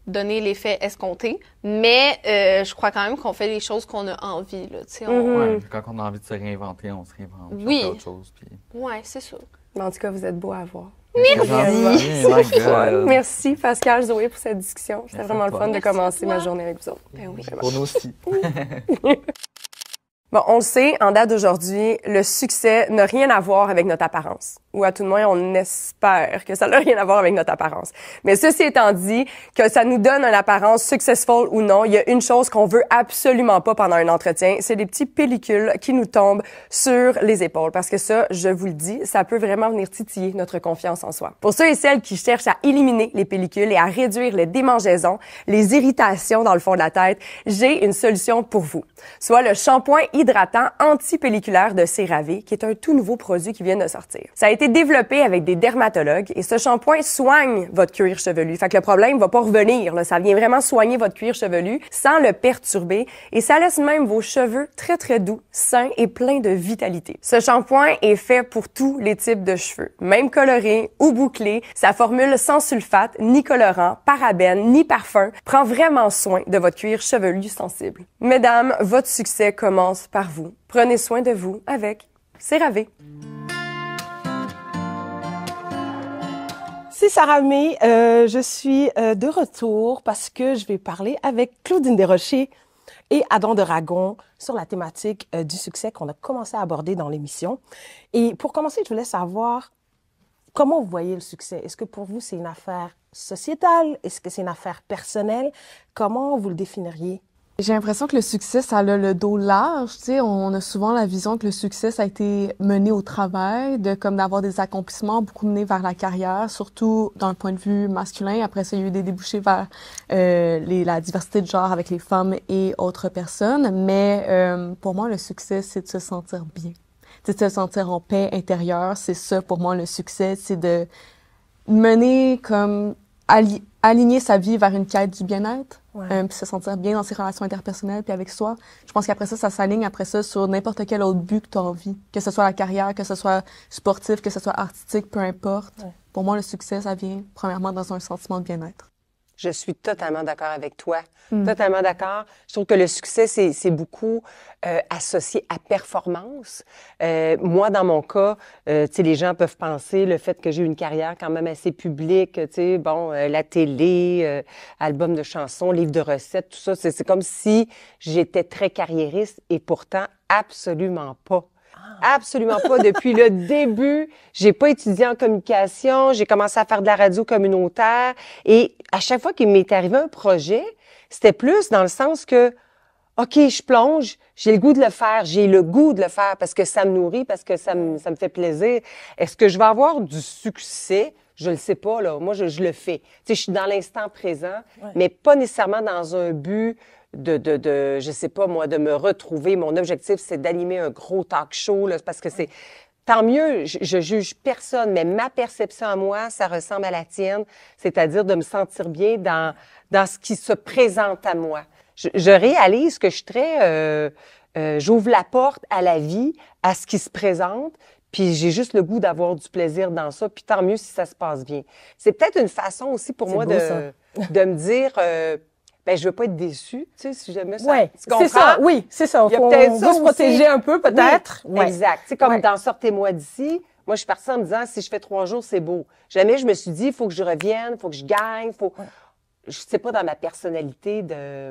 Speaker 5: donner l'effet escompté, mais je crois quand même qu'on fait les choses qu'on a envie, là, tu sais.
Speaker 4: Ouais, quand on a envie de se réinventer, on se réinvente. puis on
Speaker 5: Oui.
Speaker 4: fait autre chose. Puis...
Speaker 5: Ouais, c'est ça.
Speaker 3: Mais en tout cas, vous êtes beau à voir.
Speaker 4: Merci. Oh my God.
Speaker 3: Merci Pascal, Zoé, pour cette discussion. C'était
Speaker 4: Merci
Speaker 3: vraiment
Speaker 4: à
Speaker 3: le
Speaker 4: toi.
Speaker 3: fun de
Speaker 5: Merci
Speaker 3: commencer
Speaker 5: à toi.
Speaker 3: ma journée avec vous autres.
Speaker 5: Ben oui.
Speaker 4: Pour nous aussi.
Speaker 3: Bon, on le sait, en date d'aujourd'hui, le succès n'a rien à voir avec notre apparence. Ou à tout le moins, on espère que ça n'a rien à voir avec notre apparence. Mais ceci étant dit, que ça nous donne une apparence successful ou non, il y a une chose qu'on veut absolument pas pendant un entretien, c'est des petites pellicules qui nous tombent sur les épaules. Parce que ça, je vous le dis, ça peut vraiment venir titiller notre confiance en soi. Pour ceux et celles qui cherchent à éliminer les pellicules et à réduire les démangeaisons, les irritations dans le fond de la tête, j'ai une solution pour vous. Soit le shampoing hydratant anti-pelliculaire de CeraVe, qui est un tout nouveau produit qui vient de sortir. Ça a été développé avec des dermatologues et ce shampoing soigne votre cuir chevelu. Fait que le problème va pas revenir, là. Ça vient vraiment soigner votre cuir chevelu sans le perturber et ça laisse même vos cheveux très, très doux, sains et pleins de vitalité. Ce shampoing est fait pour tous les types de cheveux, même colorés ou bouclés. Sa formule sans sulfate, ni colorant, parabènes, ni parfum prend vraiment soin de votre cuir chevelu sensible. Mesdames, votre succès commence par vous. Prenez soin de vous avec CeraVe.
Speaker 6: C'est Sarah May. Je suis de retour parce que je vais parler avec Claudine Desrochers et Adam de Ragon sur la thématique du succès qu'on a commencé à aborder dans l'émission. Et pour commencer, je voulais savoir comment vous voyez le succès. Est-ce que pour vous, c'est une affaire sociétale? Est-ce que c'est une affaire personnelle? Comment vous le définiriez?
Speaker 7: J'ai l'impression que le succès, ça a le dos large. Tu sais, on a souvent la vision que le succès, ça a été mené au travail, comme d'avoir des accomplissements, beaucoup mené vers la carrière, surtout d'un point de vue masculin. Après ça, il y a eu des débouchés vers la diversité de genre avec les femmes et autres personnes. Mais pour moi, le succès, c'est de se sentir bien. C'est de se sentir en paix intérieure. C'est ça, pour moi, le succès. C'est de mener comme aligner sa vie vers une quête du bien-être.
Speaker 6: Ouais.
Speaker 7: Puis se sentir bien dans ses relations interpersonnelles puis avec soi. Je pense qu'après ça s'aligne après ça sur n'importe quel autre but que tu as envie. Que ce soit la carrière, que ce soit sportif, que ce soit artistique, peu importe. Ouais. Pour moi, le succès, ça vient premièrement dans un sentiment de bien-être.
Speaker 8: Je suis totalement d'accord avec toi. Totalement d'accord. Je trouve que le succès, c'est beaucoup associé à performance. Moi, dans mon cas, tu sais, les gens peuvent penser le fait que j'ai eu une carrière quand même assez publique, tu sais, bon, la télé, album de chansons, livre de recettes, tout ça, c'est comme si j'étais très carriériste et pourtant, absolument pas. Absolument pas. Depuis le début, j'ai pas étudié en communication, j'ai commencé à faire de la radio communautaire et à chaque fois qu'il m'est arrivé un projet, c'était plus dans le sens que, OK, je plonge, j'ai le goût de le faire, j'ai le goût de le faire parce que ça me nourrit, parce que ça me fait plaisir. Est-ce que je vais avoir du succès? Je le sais pas, là. Moi, je le fais. Tu sais, je suis dans l'instant présent, mais pas nécessairement dans un but je sais pas, moi, de me retrouver. Mon objectif, c'est d'animer un gros talk show, là, parce que c'est... Tant mieux, je juge personne, mais ma perception à moi, ça ressemble à la tienne, c'est-à-dire de me sentir bien dans ce qui se présente à moi. Je réalise que je suis très... j'ouvre la porte à la vie, à ce qui se présente, puis j'ai juste le goût d'avoir du plaisir dans ça, puis tant mieux si ça se passe bien. C'est peut-être une façon aussi pour moi de me dire... ben, je veux pas être déçue, tu sais, si jamais ça.
Speaker 6: Ouais,
Speaker 8: tu comprends?
Speaker 6: c'est ça, oui, c'est ça.
Speaker 8: Il y a
Speaker 6: On
Speaker 8: peut-être
Speaker 6: veut
Speaker 8: ça
Speaker 6: se protéger
Speaker 8: aussi.
Speaker 6: un peu, peut-être.
Speaker 8: Oui,
Speaker 6: Ouais.
Speaker 8: exact. C'est comme
Speaker 6: Ouais.
Speaker 8: dans Sortez-moi d'ici. Moi, je suis partie en me disant, si je fais 3 jours, c'est beau. Jamais je me suis dit, il faut que je revienne, il faut que je gagne, je sais pas dans ma personnalité de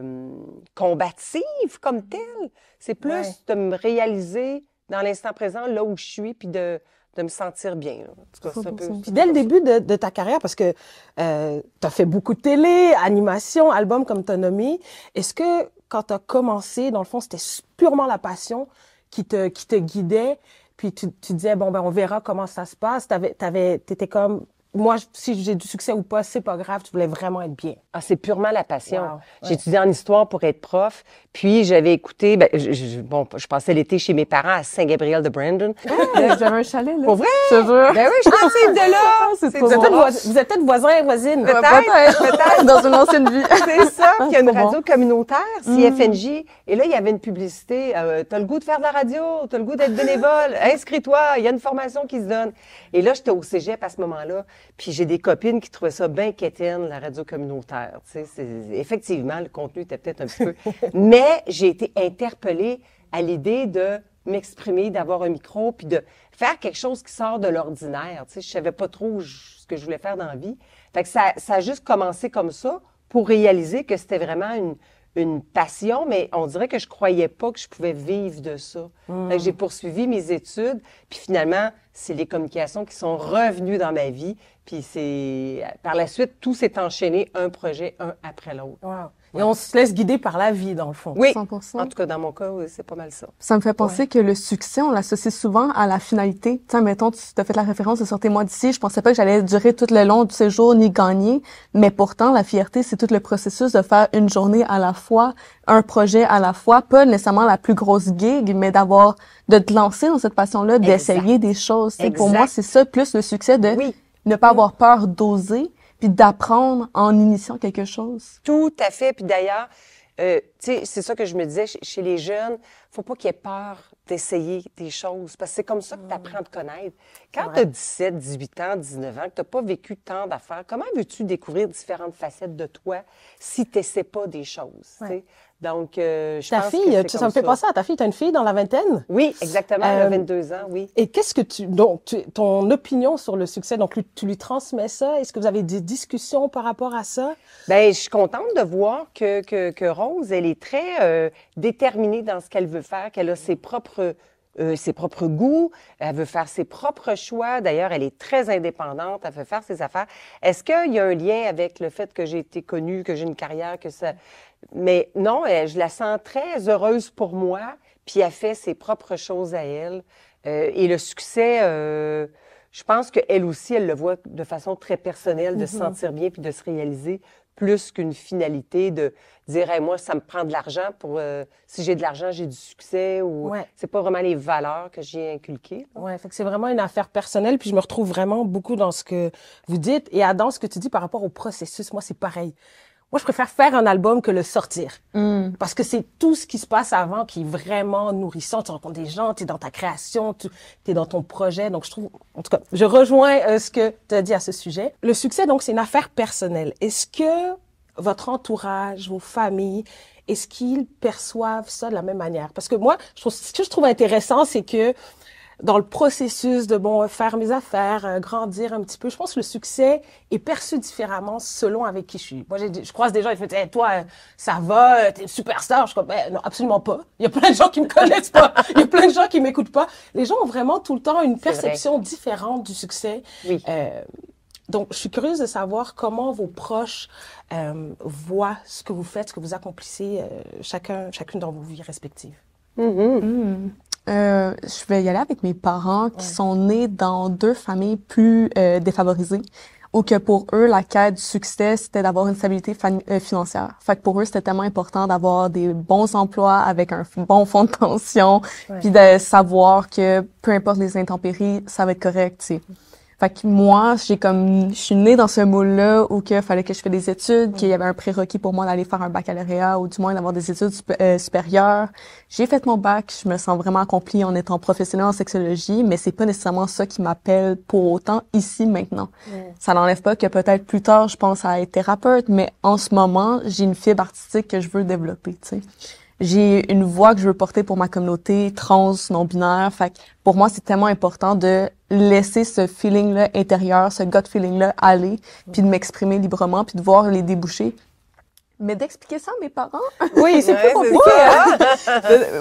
Speaker 8: combative comme telle. C'est plus de me réaliser dans l'instant présent, là où je suis, puis de me sentir bien. Là. En tout cas, c'est un peu...
Speaker 6: Puis dès le début de ta carrière, parce que tu as fait beaucoup de télé, animation, albums comme tu as nommé, est-ce que quand tu as commencé, dans le fond, c'était purement la passion qui te guidait, puis tu disais, bon, ben on verra comment ça se passe, t'étais comme moi, si j'ai du succès ou pas, c'est pas grave, tu voulais vraiment être bien.
Speaker 8: Ah, c'est purement la passion.
Speaker 6: Wow, ouais.
Speaker 8: J'ai étudié en histoire pour être prof, puis j'avais écouté, je passais l'été chez mes parents à Saint-Gabriel de Brandon.
Speaker 7: J'avais un chalet, là.
Speaker 8: Pour vrai?
Speaker 7: Je te jure.
Speaker 8: Ben oui, je suis native de là!
Speaker 7: c'est
Speaker 8: C'est
Speaker 7: trop
Speaker 8: de
Speaker 7: bon.
Speaker 8: là.
Speaker 6: Vous êtes peut-être voisins et voisines.
Speaker 8: Peut-être.
Speaker 7: Dans une ancienne vie.
Speaker 8: C'est ça. Puis il y a une
Speaker 7: Trop bon.
Speaker 8: radio communautaire, CFNJ. Et là, il y avait une publicité. T'as le goût de faire de la radio, t'as le goût d'être bénévole, inscris-toi, il y a une formation qui se donne. Et là, j'étais au cégep à ce moment-là. Puis j'ai des copines qui trouvaient ça bien quétaine, la radio communautaire. Tu sais, effectivement, le contenu était peut-être un petit peu. Mais j'ai été interpellée à l'idée de m'exprimer, d'avoir un micro, puis de faire quelque chose qui sort de l'ordinaire. Tu sais, je savais pas trop ce que je voulais faire dans la vie. Fait que ça a juste commencé comme ça pour réaliser que c'était vraiment une passion, mais on dirait que je croyais pas que je pouvais vivre de ça. Fait que j'ai poursuivi mes études, puis finalement, c'est les communications qui sont revenues dans ma vie, puis par la suite, tout s'est enchaîné, un projet, un après l'autre.
Speaker 6: Wow. Et on se laisse guider par la vie, dans le fond.
Speaker 8: Oui,
Speaker 7: 100%.
Speaker 8: en tout cas, dans mon cas, oui, c'est pas mal ça.
Speaker 7: Ça me fait penser que le succès, on l'associe souvent à la finalité. Tu sais, mettons, tu t'as fait la référence de Sortez-moi d'ici. Je pensais pas que j'allais durer tout le long du séjour ni gagner. Mais pourtant, la fierté, c'est tout le processus de faire une journée à la fois, un projet à la fois. Pas nécessairement la plus grosse gig, mais de te lancer dans cette passion-là, d'essayer des choses. Tu sais, pour moi, c'est ça, plus le succès de ne pas avoir peur d'oser, puis d'apprendre en initiant quelque chose.
Speaker 8: Tout à fait. Puis d'ailleurs, tu sais, c'est ça que je me disais, chez les jeunes, faut pas qu'ils aient peur d'essayer des choses, parce que c'est comme ça que tu apprends à te connaître. Quand tu as 17, 18 ans, 19 ans, que tu n'as pas vécu tant d'affaires, comment veux-tu découvrir différentes facettes de toi si tu n'essaies pas des choses? Ouais. Donc, je
Speaker 6: ta
Speaker 8: pense
Speaker 6: fille,
Speaker 8: que
Speaker 6: ça me fait penser à ta fille. Tu as une fille dans la vingtaine?
Speaker 8: Oui, exactement, elle a 22 ans, oui.
Speaker 6: Et qu'est-ce que ton opinion sur le succès, donc tu lui transmets ça? Est-ce que vous avez des discussions par rapport à ça?
Speaker 8: Bien, je suis contente de voir que Rose, elle est très déterminée dans ce qu'elle veut faire, qu'elle a ses propres goûts, elle veut faire ses propres choix. D'ailleurs, elle est très indépendante, elle veut faire ses affaires. Est-ce qu'il y a un lien avec le fait que j'ai été connue, que j'ai une carrière, que ça... Mais non, je la sens très heureuse pour moi, puis elle fait ses propres choses à elle. Et le succès, je pense qu'elle aussi, elle le voit de façon très personnelle, de se sentir bien puis de se réaliser, plus qu'une finalité de dire hey, moi, ça me prend de l'argent pour si j'ai de l'argent, j'ai du succès ou c'est pas vraiment les valeurs que j'ai inculquées.
Speaker 6: Oui, fait que c'est vraiment une affaire personnelle, puis je me retrouve vraiment beaucoup dans ce que vous dites et dans ce que tu dis par rapport au processus. Moi, c'est pareil. Moi, je préfère faire un album que le sortir. Parce que c'est tout ce qui se passe avant qui est vraiment nourrissant. Tu rencontres des gens, tu es dans ta création, tu es dans ton projet. Donc, je trouve, en tout cas, je rejoins ce que tu as dit à ce sujet. Le succès, donc, c'est une affaire personnelle. Est-ce que votre entourage, vos familles, est-ce qu'ils perçoivent ça de la même manière? Parce que moi, ce que je trouve intéressant, c'est que dans le processus de faire mes affaires, grandir un petit peu, je pense que le succès est perçu différemment selon avec qui je suis. Moi, je croise des gens, ils me disent hey, toi, ça va, t'es une superstar. Je suis comme non, absolument pas. Il y a plein de gens qui me connaissent pas. Il y a plein de gens qui m'écoutent pas. Les gens ont vraiment tout le temps une perception différente du succès. Oui. Donc, je suis curieuse de savoir comment vos proches voient ce que vous faites, ce que vous accomplissez, chacune dans vos vies respectives.
Speaker 7: Je vais y aller avec mes parents qui sont nés dans 2 familles plus défavorisées, où que pour eux, la quête du succès, c'était d'avoir une stabilité financière. Fait que pour eux, c'était tellement important d'avoir des bons emplois avec un bon fonds de pension, puis de savoir que peu importe les intempéries, ça va être correct, tu sais. Fait que moi, je suis née dans ce moule-là où qu'il fallait que je fasse des études, qu'il y avait un prérequis pour moi d'aller faire un baccalauréat ou du moins d'avoir des études supérieures. J'ai fait mon bac, je me sens vraiment accomplie en étant professionnelle en sexologie, mais c'est pas nécessairement ça qui m'appelle pour autant ici maintenant. Ça n'enlève pas que peut-être plus tard, je pense à être thérapeute, mais en ce moment, j'ai une fibre artistique que je veux développer, tu sais. J'ai une voix que je veux porter pour ma communauté trans, non-binaire. Fait que pour moi, c'est tellement important de laisser ce feeling-là intérieur, ce gut feeling-là aller, puis de m'exprimer librement, puis de voir les débouchés. Mais d'expliquer ça à mes parents.
Speaker 6: Oui, c'est plus compliqué.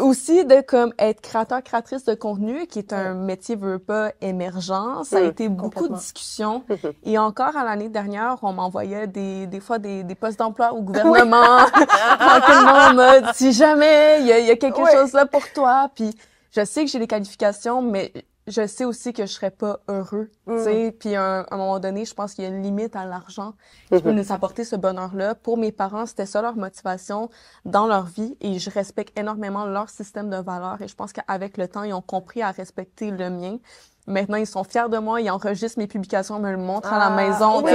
Speaker 7: Aussi de comme être créateur, créatrice de contenu, qui est un métier veut pas émergent. Ça a été beaucoup de discussions. Et encore à l'année dernière, on m'envoyait des fois des postes d'emploi au gouvernement. Tranquillement en mode, si jamais il y a quelque chose là pour toi. Puis je sais que j'ai les qualifications, mais je sais aussi que je serais pas heureux, tu sais. Puis à un moment donné, je pense qu'il y a une limite à l'argent qui peut nous apporter ce bonheur-là. Pour mes parents, c'était ça leur motivation dans leur vie et je respecte énormément leur système de valeurs et je pense qu'avec le temps, ils ont compris à respecter le mien. Maintenant, ils sont fiers de moi, ils enregistrent mes publications, me le montrent à la maison.
Speaker 6: Oui.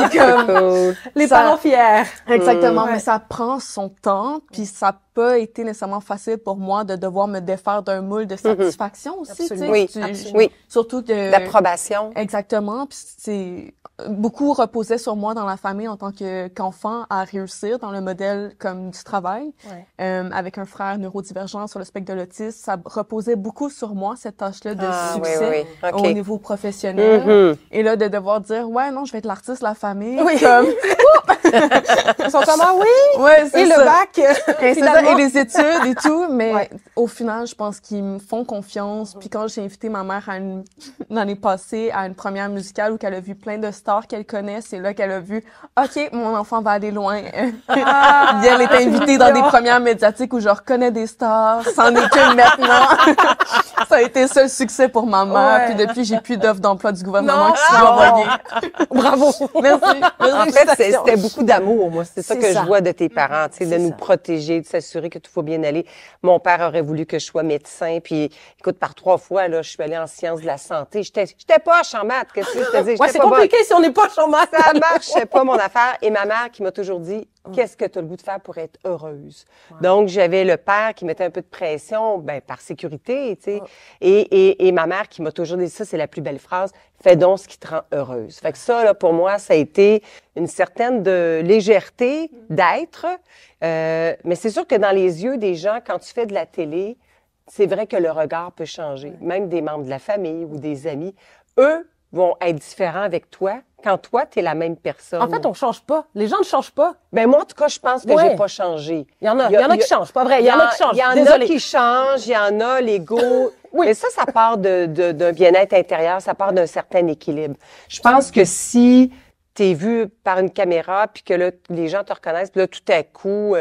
Speaker 7: Puis comme,
Speaker 6: Les parents fiers.
Speaker 7: exactement, mais ça prend son temps, puis ça n'a pas été nécessairement facile pour moi de devoir me défaire d'un moule de satisfaction aussi, tu sais.
Speaker 8: Oui,
Speaker 7: Tu-
Speaker 8: oui.
Speaker 7: Surtout que...
Speaker 8: L'approbation.
Speaker 7: Exactement, puis c'est... Beaucoup reposait sur moi dans la famille en tant qu'enfant à réussir dans le modèle comme du travail. Avec un frère neurodivergent sur le spectre de l'autisme, ça reposait beaucoup sur moi, cette tâche-là de succès
Speaker 8: OK.
Speaker 7: au niveau professionnel. Et là, de devoir dire, ouais, non, je vais être l'artiste de la famille. Comme...
Speaker 6: Ils sont comme, ah oui!
Speaker 7: Ouais, c'est
Speaker 6: Et
Speaker 7: ça.
Speaker 6: le bac,
Speaker 7: Et, c'est ça,
Speaker 6: finalement.
Speaker 7: et les études et tout, mais au final, je pense qu'ils me font confiance. Puis quand j'ai invité ma mère l'année passée à une première musicale où elle a vu plein de stars qu'elle connaît, c'est là qu'elle a vu, OK, mon enfant va aller loin. Elle est invitée dans des premières médiatiques où je reconnais des stars, c'en est que maintenant. Ça a été ça le succès pour ma mère. Puis depuis, j'ai plus d'offres d'emploi du gouvernement qui sont envoyées.
Speaker 6: Bravo!
Speaker 7: Merci.
Speaker 8: En fait, c'était beaucoup d'amour, moi. C'est ça
Speaker 6: C'est
Speaker 8: que
Speaker 6: ça.
Speaker 8: je vois de tes parents, tu sais, de
Speaker 6: C'est
Speaker 8: nous
Speaker 6: ça.
Speaker 8: protéger, de s'assurer que tout va bien aller. Mon père aurait voulu que je sois médecin, puis écoute, par 3 fois, là, je suis allée en sciences de la santé. J'étais poche en maths, qu'est-ce que je te dis?
Speaker 6: Ouais,
Speaker 8: J'étais
Speaker 6: c'est
Speaker 8: pas bonne.
Speaker 6: compliqué si on n'est pas chômage.
Speaker 8: Ça marchait pas, mon affaire. Et ma mère qui m'a toujours dit, qu'est-ce que tu as le goût de faire pour être heureuse? Donc, j'avais le père qui mettait un peu de pression, ben, par sécurité, tu sais. Et ma mère qui m'a toujours dit, ça, c'est la plus belle phrase, fais donc ce qui te rend heureuse. Fait que ça, là, pour moi, ça a été une certaine de légèreté d'être. Mais c'est sûr que dans les yeux des gens, quand tu fais de la télé, c'est vrai que le regard peut changer. Même des membres de la famille ou des amis, eux vont être différents avec toi quand toi, tu es la même personne.
Speaker 6: En fait, on change pas. Les gens ne changent pas.
Speaker 8: Ben moi, en tout cas, je pense que j'ai pas changé.
Speaker 6: Il y en a qui changent, pas vrai. Il y en a qui changent.
Speaker 8: Il y en a
Speaker 6: Désolée.
Speaker 8: qui changent, il y en a l'ego. Mais ça part d'un bien-être intérieur, ça part d'un certain équilibre. Je pense que si tu es vu par une caméra, puis que là, les gens te reconnaissent, puis là, tout à coup,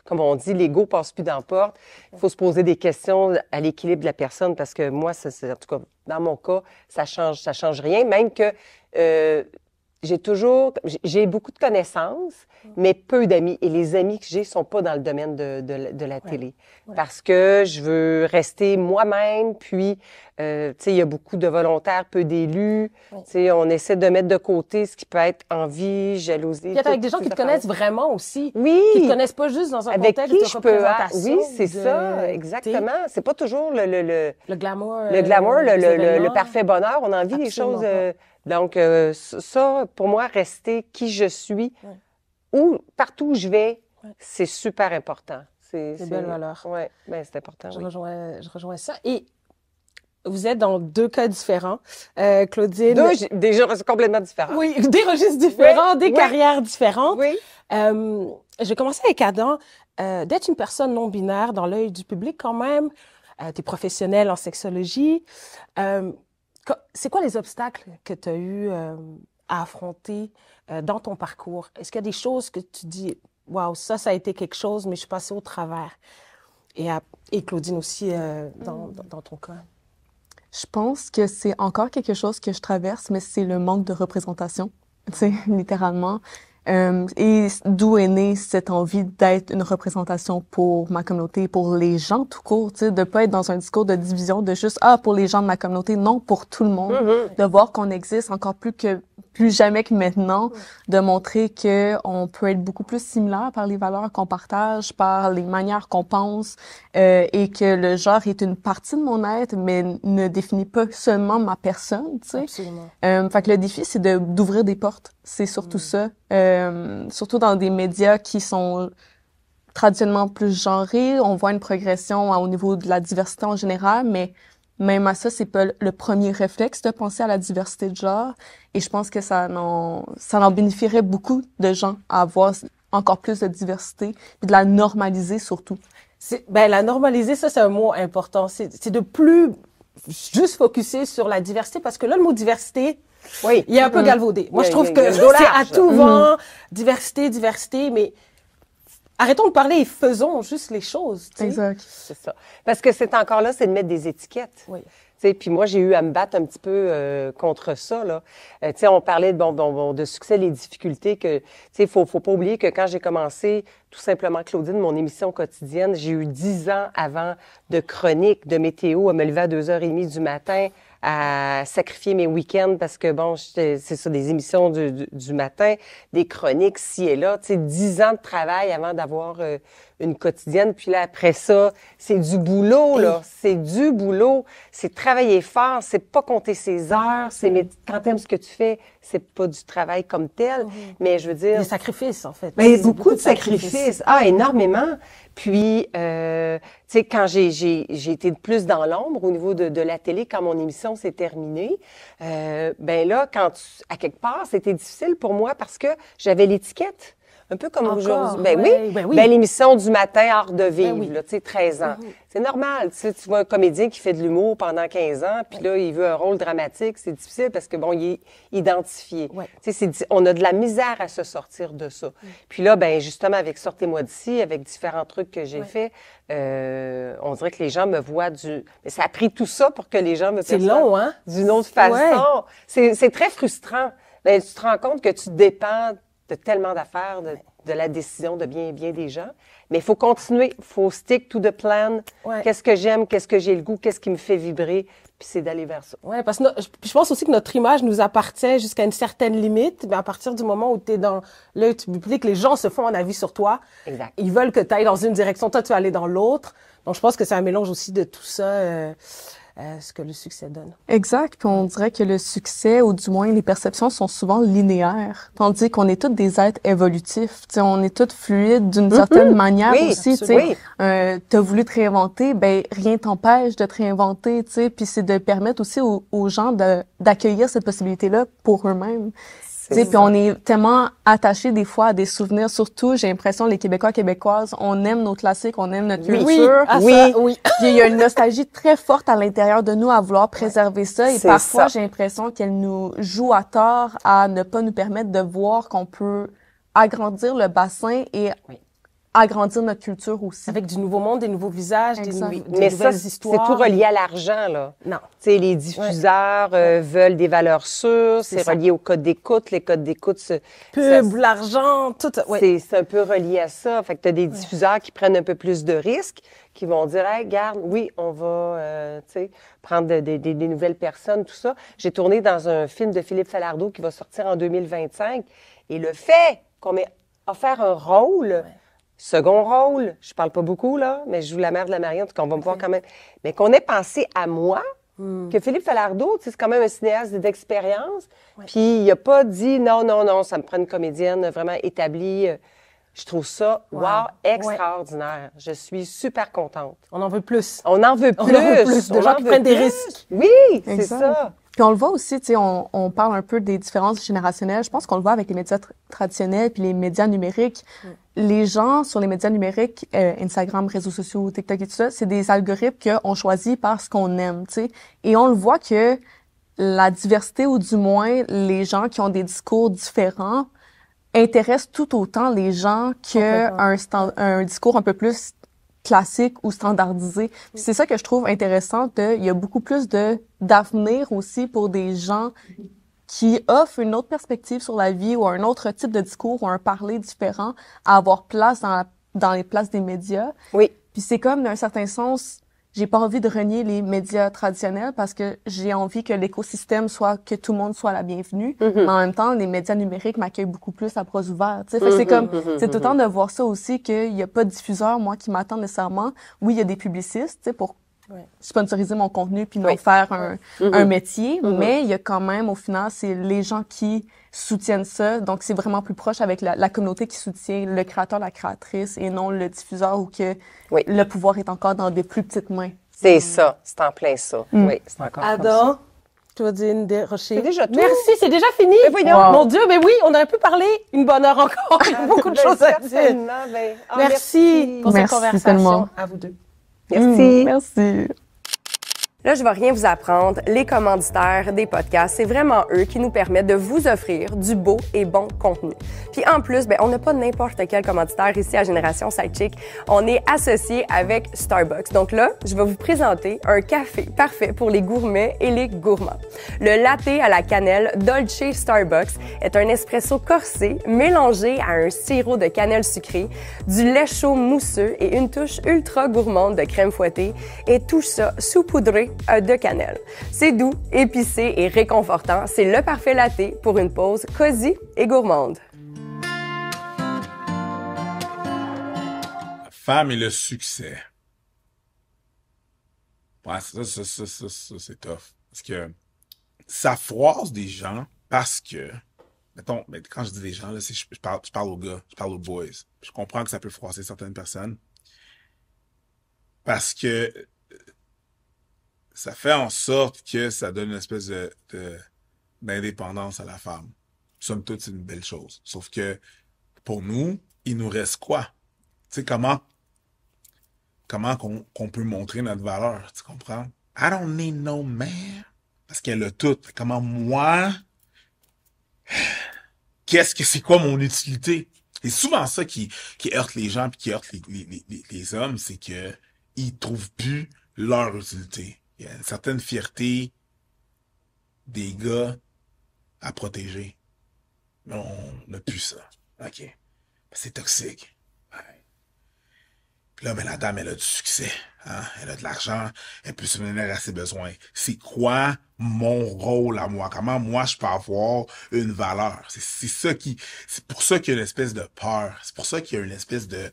Speaker 8: comme on dit, l'ego passe plus dans la porte. Il faut se poser des questions à l'équilibre de la personne, parce que moi, en tout cas, dans mon cas, ça change rien, même que j'ai beaucoup de connaissances, mais peu d'amis. Et les amis que j'ai sont pas dans le domaine de la télé. Parce que je veux rester moi-même, puis, tu sais, il y a beaucoup de volontaires, peu d'élus. Tu sais, on essaie de mettre de côté ce qui peut être envie, jalousie.
Speaker 6: Puis avec des gens qui te connaissent vraiment aussi.
Speaker 8: Oui.
Speaker 6: Qui te connaissent pas juste dans un
Speaker 8: avec
Speaker 6: contexte
Speaker 8: qui
Speaker 6: de
Speaker 8: je peux.
Speaker 6: représentation.
Speaker 8: Oui, c'est ça, exactement. C'est pas toujours le
Speaker 6: glamour.
Speaker 8: Le parfait bonheur. On a envie des
Speaker 6: Absolument
Speaker 8: choses. Donc, ça, pour moi, rester qui je suis, ou partout où je vais, c'est super important. C'est
Speaker 6: belle valeur.
Speaker 8: Oui, ben, c'est important.
Speaker 6: Je rejoins ça. Et vous êtes dans 2 cas différents. Claudine.
Speaker 8: Des gens complètement différents.
Speaker 6: Oui, des registres différents, des
Speaker 8: oui.
Speaker 6: carrières différentes.
Speaker 8: Oui.
Speaker 6: Je vais commencer avec Adam. D'être une personne non-binaire dans l'œil du public quand même, tu es professionnelle en sexologie. C'est quoi les obstacles que tu as eu à affronter dans ton parcours? Est-ce qu'il y a des choses que tu dis, waouh, ça a été quelque chose, mais je suis passée au travers? Et Claudine aussi, dans ton cas.
Speaker 7: Je pense que c'est encore quelque chose que je traverse, mais c'est le manque de représentation, tu sais, littéralement. Et d'où est née cette envie d'être une représentation pour ma communauté, pour les gens tout court, tu sais, de pas être dans un discours de division, de juste, pour les gens de ma communauté, non, pour tout le monde. De voir qu'on existe encore plus jamais que maintenant, de montrer que on peut être beaucoup plus similaire par les valeurs qu'on partage, par les manières qu'on pense, et que le genre est une partie de mon être, mais ne définit pas seulement ma personne, tu sais.
Speaker 6: Absolument.
Speaker 7: Fait que le défi, c'est d'ouvrir des portes. C'est surtout ça. Surtout dans des médias qui sont traditionnellement plus genrés. On voit une progression au niveau de la diversité en général, mais même à ça, c'est pas le premier réflexe de penser à la diversité de genre. Et je pense que ça en bénéficierait beaucoup de gens à avoir encore plus de diversité et de la normaliser surtout.
Speaker 6: La normaliser, ça, c'est un mot important. C'est de plus juste focuser sur la diversité, parce que là, le mot diversité, il est un peu galvaudé. Moi, je trouve que c'est à tout vent, diversité, mais arrêtons de parler et faisons juste les choses.
Speaker 7: Exact.
Speaker 8: C'est ça. Parce que c'est encore là, c'est de mettre des étiquettes.
Speaker 6: Oui.
Speaker 8: Tu sais, puis moi, j'ai eu à me battre un petit peu contre ça, là. Tu sais, on parlait de succès, les difficultés que, tu sais, faut pas oublier que quand j'ai commencé, tout simplement, Claudine, mon émission quotidienne, j'ai eu 10 ans avant de chronique, de météo, à me lever à 2h30 du matin, à sacrifier mes week-ends parce que, bon, c'est ça, des émissions du matin, des chroniques ci et là, tu sais, 10 ans de travail avant d'avoir une quotidienne. Puis là, après ça, c'est du boulot, là. C'est du boulot. C'est travailler fort. C'est pas compter ses heures. Mais quand t'aimes ce que tu fais, c'est pas du travail comme tel. Mais je veux dire...
Speaker 6: Des sacrifices, en fait.
Speaker 8: Ben, beaucoup de sacrifices. Ah, énormément. Puis, tu sais, quand j'ai été plus dans l'ombre au niveau de la télé, quand mon émission s'est terminée, ben là, à quelque part, c'était difficile pour moi parce que j'avais l'étiquette. Un peu comme aujourd'hui. Ben oui. Ben l'émission du matin, Art de vivre, là, tu sais, 13 ans. C'est normal. Tu sais, tu vois un comédien qui fait de l'humour pendant 15 ans, puis là, il veut un rôle dramatique. C'est difficile parce que, bon, il est identifié. Tu sais, on a de la misère à se sortir de ça. Puis là, ben justement, avec Sortez-moi d'ici, avec différents trucs que j'ai faits, on dirait que les gens me voient Mais ça a pris tout ça pour que les gens me perçoivent.
Speaker 6: C'est long, hein?
Speaker 8: D'une autre façon. C'est très frustrant. Ben, tu te rends compte que tu dépends de tellement d'affaires, de la décision de bien des gens. Mais il faut continuer, il faut stick to the plan. Qu'est-ce que j'aime, qu'est-ce que j'ai le goût, qu'est-ce qui me fait vibrer, puis c'est d'aller vers ça.
Speaker 6: Ouais, parce que je pense aussi que notre image nous appartient jusqu'à une certaine limite, mais à partir du moment où tu es dans l'œil du public, les gens se font un avis sur toi.
Speaker 8: Exact.
Speaker 6: Ils veulent que tu ailles dans une direction, toi tu vas aller dans l'autre. Donc je pense que c'est un mélange aussi de tout ça. Ce que le succès donne.
Speaker 7: Exact. Puis on dirait que le succès, ou du moins les perceptions, sont souvent linéaires. Tandis qu'on est tous des êtres évolutifs. T'sais, on est tous fluides d'une certaine manière aussi. T'as voulu te réinventer, ben rien t'empêche de te réinventer. T'sais. Puis c'est de permettre aussi aux gens d'accueillir cette possibilité-là pour eux-mêmes. Puis on est tellement attachés des fois à des souvenirs. Surtout, j'ai l'impression, les Québécois, Québécoises, on aime nos classiques, on aime notre culture.
Speaker 6: Oui.
Speaker 7: Puis il y a une nostalgie très forte à l'intérieur de nous à vouloir préserver ça. Et parfois, j'ai l'impression qu'elle nous joue à tort à ne pas nous permettre de voir qu'on peut agrandir le bassin et agrandir notre culture aussi.
Speaker 6: Avec du nouveau monde, des nouveaux visages, des
Speaker 8: Mais
Speaker 6: nouvelles
Speaker 8: ça,
Speaker 6: histoires.
Speaker 8: c'est tout relié à l'argent, là.
Speaker 6: Non.
Speaker 8: Tu sais, les diffuseurs veulent des valeurs sûres, c'est relié au code d'écoute, les codes d'écoute...
Speaker 6: l'argent, tout...
Speaker 8: C'est un peu relié à ça. Fait que tu as des diffuseurs qui prennent un peu plus de risques, qui vont dire, hey, regarde, oui, on va, tu sais, prendre des nouvelles personnes, tout ça. J'ai tourné dans un film de Philippe Falardeau qui va sortir en 2025. Et le fait qu'on m'ait offert un rôle... Second rôle, je parle pas beaucoup, là, mais je joue la mère de la Marie, en tout cas, on va me voir quand même. Mais qu'on ait pensé à moi, que Philippe Falardeau, tu sais, c'est quand même un cinéaste d'expérience, puis il a pas dit non, ça me prend une comédienne vraiment établie. Je trouve ça, extraordinaire. Je suis super contente.
Speaker 6: On en veut plus.
Speaker 8: On en veut plus.
Speaker 6: On en veut plus de gens qui prennent des risques.
Speaker 8: Oui, c'est ça.
Speaker 7: Puis on le voit aussi, tu sais, on parle un peu des différences générationnelles. Je pense qu'on le voit avec les médias traditionnels puis les médias numériques. Les gens sur les médias numériques, Instagram, réseaux sociaux, TikTok et tout ça, c'est des algorithmes qu'on choisit parce qu'on aime, tu sais. Et on le voit que la diversité, ou du moins les gens qui ont des discours différents, intéressent tout autant les gens qu'un discours un peu plus classique ou standardisé. C'est ça que je trouve intéressant. Il y a beaucoup plus d'avenir aussi pour des gens qui offrent une autre perspective sur la vie ou un autre type de discours ou un parler différent à avoir place dans les places des médias.
Speaker 8: Oui.
Speaker 7: Puis c'est comme, d'un certain sens, j'ai pas envie de renier les médias traditionnels parce que j'ai envie que l'écosystème que tout le monde soit la bienvenue. Mais en même temps, les médias numériques m'accueillent beaucoup plus à bras ouverts. C'est tout le temps de voir ça aussi, qu'il y a pas de diffuseur, moi, qui m'attend nécessairement. Oui, il y a des publicistes, pour sponsoriser mon contenu puis m'en faire un métier. Mais il y a quand même, au final, c'est les gens qui soutiennent ça. Donc, c'est vraiment plus proche avec la communauté qui soutient le créateur, la créatrice et non le diffuseur où que le pouvoir est encore dans des plus petites mains.
Speaker 8: C'est ça. C'est en plein ça. Oui, c'est encore
Speaker 6: Adam, Claudine Desrochers.
Speaker 8: C'est déjà tout.
Speaker 6: Merci, c'est déjà fini.
Speaker 8: Mais voyons.
Speaker 6: Mon Dieu, mais oui, on aurait pu parler une bonne heure encore. Beaucoup de choses à dire. Merci pour cette conversation.
Speaker 7: Tellement.
Speaker 6: À vous deux.
Speaker 8: Merci.
Speaker 7: Merci.
Speaker 3: Là, je vais rien vous apprendre. Les commanditaires des podcasts, c'est vraiment eux qui nous permettent de vous offrir du beau et bon contenu. Puis en plus, on n'a pas n'importe quel commanditaire ici à Génération Sidechick. On est associé avec Starbucks. Donc là, je vais vous présenter un café parfait pour les gourmets et les gourmands. Le latte à la cannelle Dolce Starbucks est un espresso corsé mélangé à un sirop de cannelle sucrée, du lait chaud mousseux et une touche ultra gourmande de crème fouettée, et tout ça saupoudré de cannelle. C'est doux, épicé et réconfortant. C'est le parfait latte pour une pause cosy et gourmande.
Speaker 9: La femme et le succès. Ouais, ça, c'est tough. Parce que ça froisse des gens parce que, mettons, quand je dis des gens, là, je parle aux gars, je parle aux boys. Je comprends que ça peut froisser certaines personnes. Parce que ça fait en sorte que ça donne une espèce d'indépendance à la femme. Somme toute, c'est une belle chose. Sauf que, pour nous, il nous reste quoi? Tu sais, comment qu'on peut montrer notre valeur, tu comprends? I don't need no man. Parce qu'elle a tout. Comment moi, c'est quoi mon utilité? C'est souvent ça qui heurte les gens puis qui heurte les hommes, c'est que ils trouvent plus leur utilité. Il y a une certaine fierté des gars à protéger. Mais on n'a plus ça. OK. C'est toxique. Ouais. Puis là, la dame, elle a du succès. Hein? Elle a de l'argent. Elle peut subvenir à ses besoins. C'est quoi mon rôle à moi? Comment moi, je peux avoir une valeur? C'est pour ça qu'il y a une espèce de peur. C'est pour ça qu'il y a une espèce de...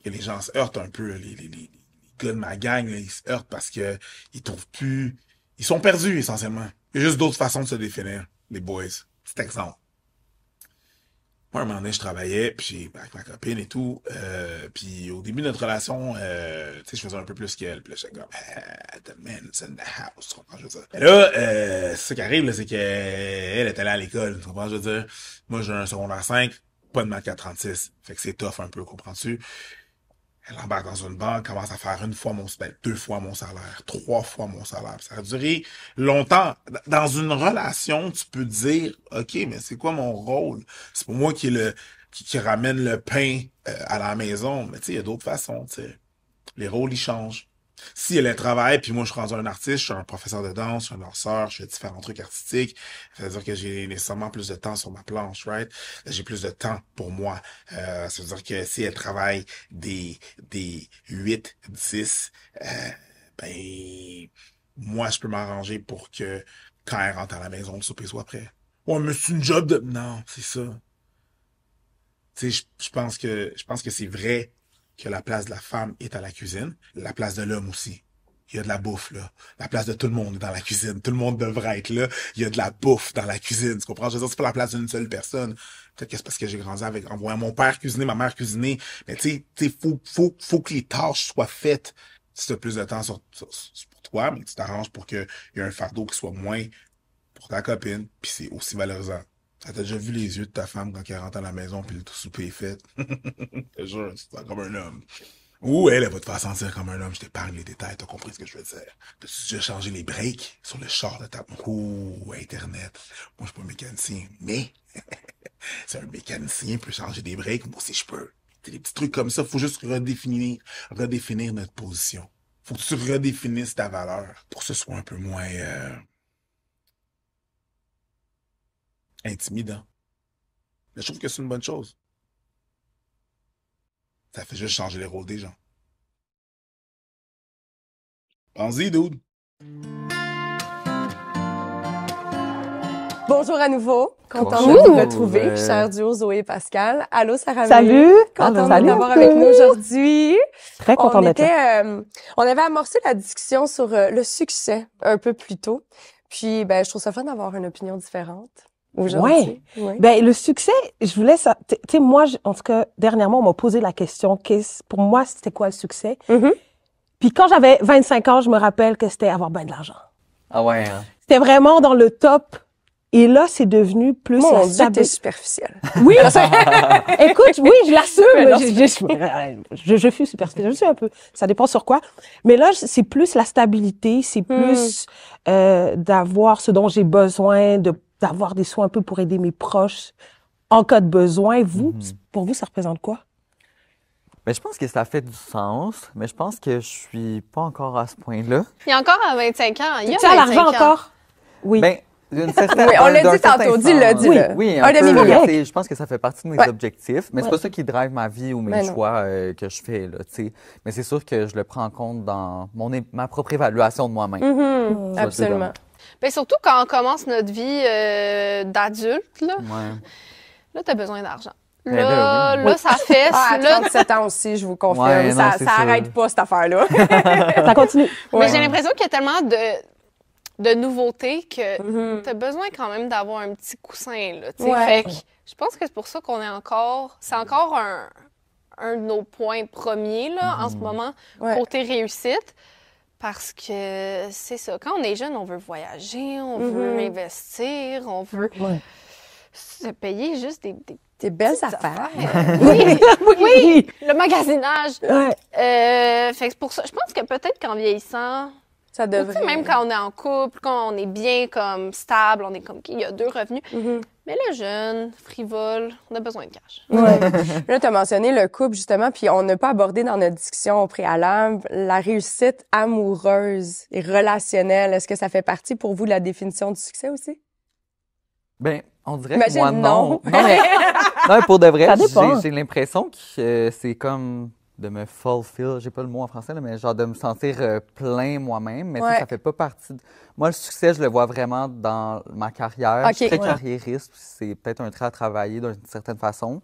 Speaker 9: que les gens se heurtent un peu. Les gars de ma gang, là, ils se heurtent parce que ils trouvent plus... Ils sont perdus, essentiellement. Il y a juste d'autres façons de se définir, les boys. Petit exemple. Moi, un moment donné, je travaillais, puis avec ma copine et tout, puis au début de notre relation, tu sais, je faisais un peu plus qu'elle, puis là, j'étais comme, the man's in the house, tu comprends, je veux dire. Et là, c'est ça qui arrive, là, c'est qu'elle était là à l'école, tu comprends, je veux dire. Moi, j'ai un secondaire 5, pas de maths 436, fait que c'est tough un peu, comprends-tu? Elle embarque dans une banque, commence à faire 2 fois mon salaire, 3 fois mon salaire. Ça a duré longtemps. Dans une relation, tu peux dire, OK, mais c'est quoi mon rôle? C'est pour moi qui ramène le pain à la maison. Mais tu sais, il y a d'autres façons, tu sais. Les rôles, ils changent. Si elle travaille, puis moi, je suis rendu un artiste, je suis un professeur de danse, je suis un danseur, je fais différents trucs artistiques. Ça veut dire que j'ai nécessairement plus de temps sur ma planche, right? J'ai plus de temps pour moi. Ça veut dire que si elle travaille des 8, 10, moi, je peux m'arranger pour que quand elle rentre à la maison, le souper soit prêt. Ouais, mais c'est une job de... Non, c'est ça. Tu sais, je pense que c'est vrai que la place de la femme est à la cuisine, la place de l'homme aussi. Il y a de la bouffe, là. La place de tout le monde est dans la cuisine. Tout le monde devrait être là. Il y a de la bouffe dans la cuisine. Tu comprends? Je veux dire, c'est pas la place d'une seule personne. Peut-être que c'est parce que j'ai grandi en voyant mon père cuisiner, ma mère cuisiner. Mais tu sais, faut que les tâches soient faites. Si tu as plus de temps pour toi, mais tu t'arranges pour qu'il y ait un fardeau qui soit moins pour ta copine. Puis c'est aussi valorisant. T'as déjà vu les yeux de ta femme quand elle rentre à la maison puis le souper est fait? Je te jure, tu te sens comme un homme. Ou elle va te faire sentir comme un homme. Je t'épargne les détails, t'as compris ce que je veux dire. T'as-tu déjà changé les breaks sur le char de ta... Oh, Internet. Moi, je suis pas un mécanicien, mais si un mécanicien peut changer des breaks, moi aussi je peux. C'est des petits trucs comme ça, faut juste redéfinir notre position. Faut que tu redéfinisses ta valeur pour que ce soit un peu moins... intimidant. Mais je trouve que c'est une bonne chose. Ça fait juste changer les rôles des gens. Pense-y, dude.
Speaker 3: Bonjour à nouveau. Contente
Speaker 4: Bonjour.
Speaker 3: de vous retrouver, cher duo Zoé et Pascal. Allô, Sarah.
Speaker 6: Salut!
Speaker 3: Contente
Speaker 6: Salut
Speaker 3: de t'avoir avec nous aujourd'hui.
Speaker 6: Très contente d'être là.
Speaker 3: On avait amorcé la discussion sur le succès un peu plus tôt. Puis, je trouve ça fun d'avoir une opinion différente aujourd'hui.
Speaker 6: Ouais. Ben, le succès, je voulais ça. Tu sais, moi, en tout cas, dernièrement, on m'a posé la question, pour moi, c'était quoi le succès?
Speaker 3: Mm-hmm.
Speaker 6: Puis quand j'avais 25 ans, je me rappelle que c'était avoir ben de l'argent.
Speaker 4: Ah ouais, hein?
Speaker 6: C'était vraiment dans le top Et là, c'est devenu plus
Speaker 3: Mon
Speaker 6: la
Speaker 3: Dieu, t'es
Speaker 6: stabilité.
Speaker 3: superficielle.
Speaker 6: Oui, écoute, oui, je l'assume. Je suis superficielle, je suis un peu. Ça dépend sur quoi. Mais là, c'est plus la stabilité, c'est plus d'avoir ce dont j'ai besoin, d'avoir des soins un peu pour aider mes proches en cas de besoin. Vous, pour vous, ça représente quoi?
Speaker 4: Ben, je pense que ça fait du sens, mais je pense que je suis pas encore à ce point-là.
Speaker 5: Il y a encore à 25 ans. Il y a
Speaker 6: Tu as
Speaker 5: 25
Speaker 6: l'argent
Speaker 5: ans.
Speaker 6: encore? Oui.
Speaker 4: Ben, d'une certaine,
Speaker 3: Oui, on l'a
Speaker 4: d'un
Speaker 3: dit
Speaker 4: certain
Speaker 3: tantôt, dis-le,
Speaker 4: sens.
Speaker 3: dis-le.
Speaker 4: Oui,
Speaker 3: Un
Speaker 4: peu,
Speaker 3: demi-million.
Speaker 4: tu sais, je pense que ça fait partie de mes
Speaker 3: Ouais.
Speaker 4: objectifs, mais c'est pas ça qui drive ma vie ou mes
Speaker 3: Ben non.
Speaker 4: choix que je fais, là, tu sais. Mais c'est sûr que je le prends en compte dans ma propre évaluation de moi-même.
Speaker 3: Mhm,
Speaker 4: Ça,
Speaker 3: absolument.
Speaker 5: Ben, surtout quand on commence notre vie d'adulte, là,
Speaker 4: Ouais.
Speaker 5: t'as besoin d'argent.
Speaker 4: Ben
Speaker 5: Là,
Speaker 4: là, oui.
Speaker 5: ça fesse.
Speaker 3: Ah, à
Speaker 5: là,
Speaker 3: 37 ans aussi, je vous confirme.
Speaker 4: Ouais, non,
Speaker 3: ça
Speaker 4: c'est
Speaker 3: ça
Speaker 4: ça.
Speaker 3: arrête pas, cette affaire-là.
Speaker 6: Ça continue.
Speaker 5: Mais j'ai l'impression qu'il y a tellement de nouveautés que
Speaker 3: Mhm.
Speaker 5: t'as besoin quand même d'avoir un petit coussin, là, tu sais.
Speaker 3: Ouais.
Speaker 5: Fait que je pense que c'est pour ça qu'on est encore... C'est encore un de nos points premiers, là, en ce moment,
Speaker 3: Ouais.
Speaker 5: côté réussite. Parce que c'est ça. Quand on est jeune, on veut voyager, on veut investir, on veut se payer juste des
Speaker 3: Des belles
Speaker 5: petites
Speaker 3: affaires.
Speaker 5: Oui,
Speaker 6: Oui.
Speaker 5: le magasinage.
Speaker 6: Ouais.
Speaker 5: Fait que c'est pour ça. Je pense que peut-être qu'en vieillissant,
Speaker 3: Ça
Speaker 5: ou tu sais,
Speaker 3: devrait.
Speaker 5: même quand on est en couple, quand on est bien comme stable, on est comme il y a 2 revenus.
Speaker 3: Mhm.
Speaker 5: Mais le jeune, frivole, on a besoin de cash.
Speaker 3: Ouais. Là, tu as mentionné le couple, justement, puis on n'a pas abordé dans notre discussion au préalable la réussite amoureuse et relationnelle. Est-ce que ça fait partie pour vous de la définition du succès aussi?
Speaker 4: Ben, on dirait
Speaker 3: Imagine,
Speaker 4: que moi, non.
Speaker 3: non.
Speaker 4: Non, pour de vrai,
Speaker 6: Ça dépend.
Speaker 4: j'ai l'impression que c'est comme de me fulfill, j'ai pas le mot en français, là, mais genre de me sentir plein moi-même, mais tu sais,
Speaker 3: Ouais.
Speaker 4: ça fait pas partie de... Moi, le succès, je le vois vraiment dans ma carrière.
Speaker 3: Ok.
Speaker 4: Je suis très
Speaker 3: Ouais.
Speaker 4: carriériste, puis c'est peut-être un trait à travailler d'une certaine façon,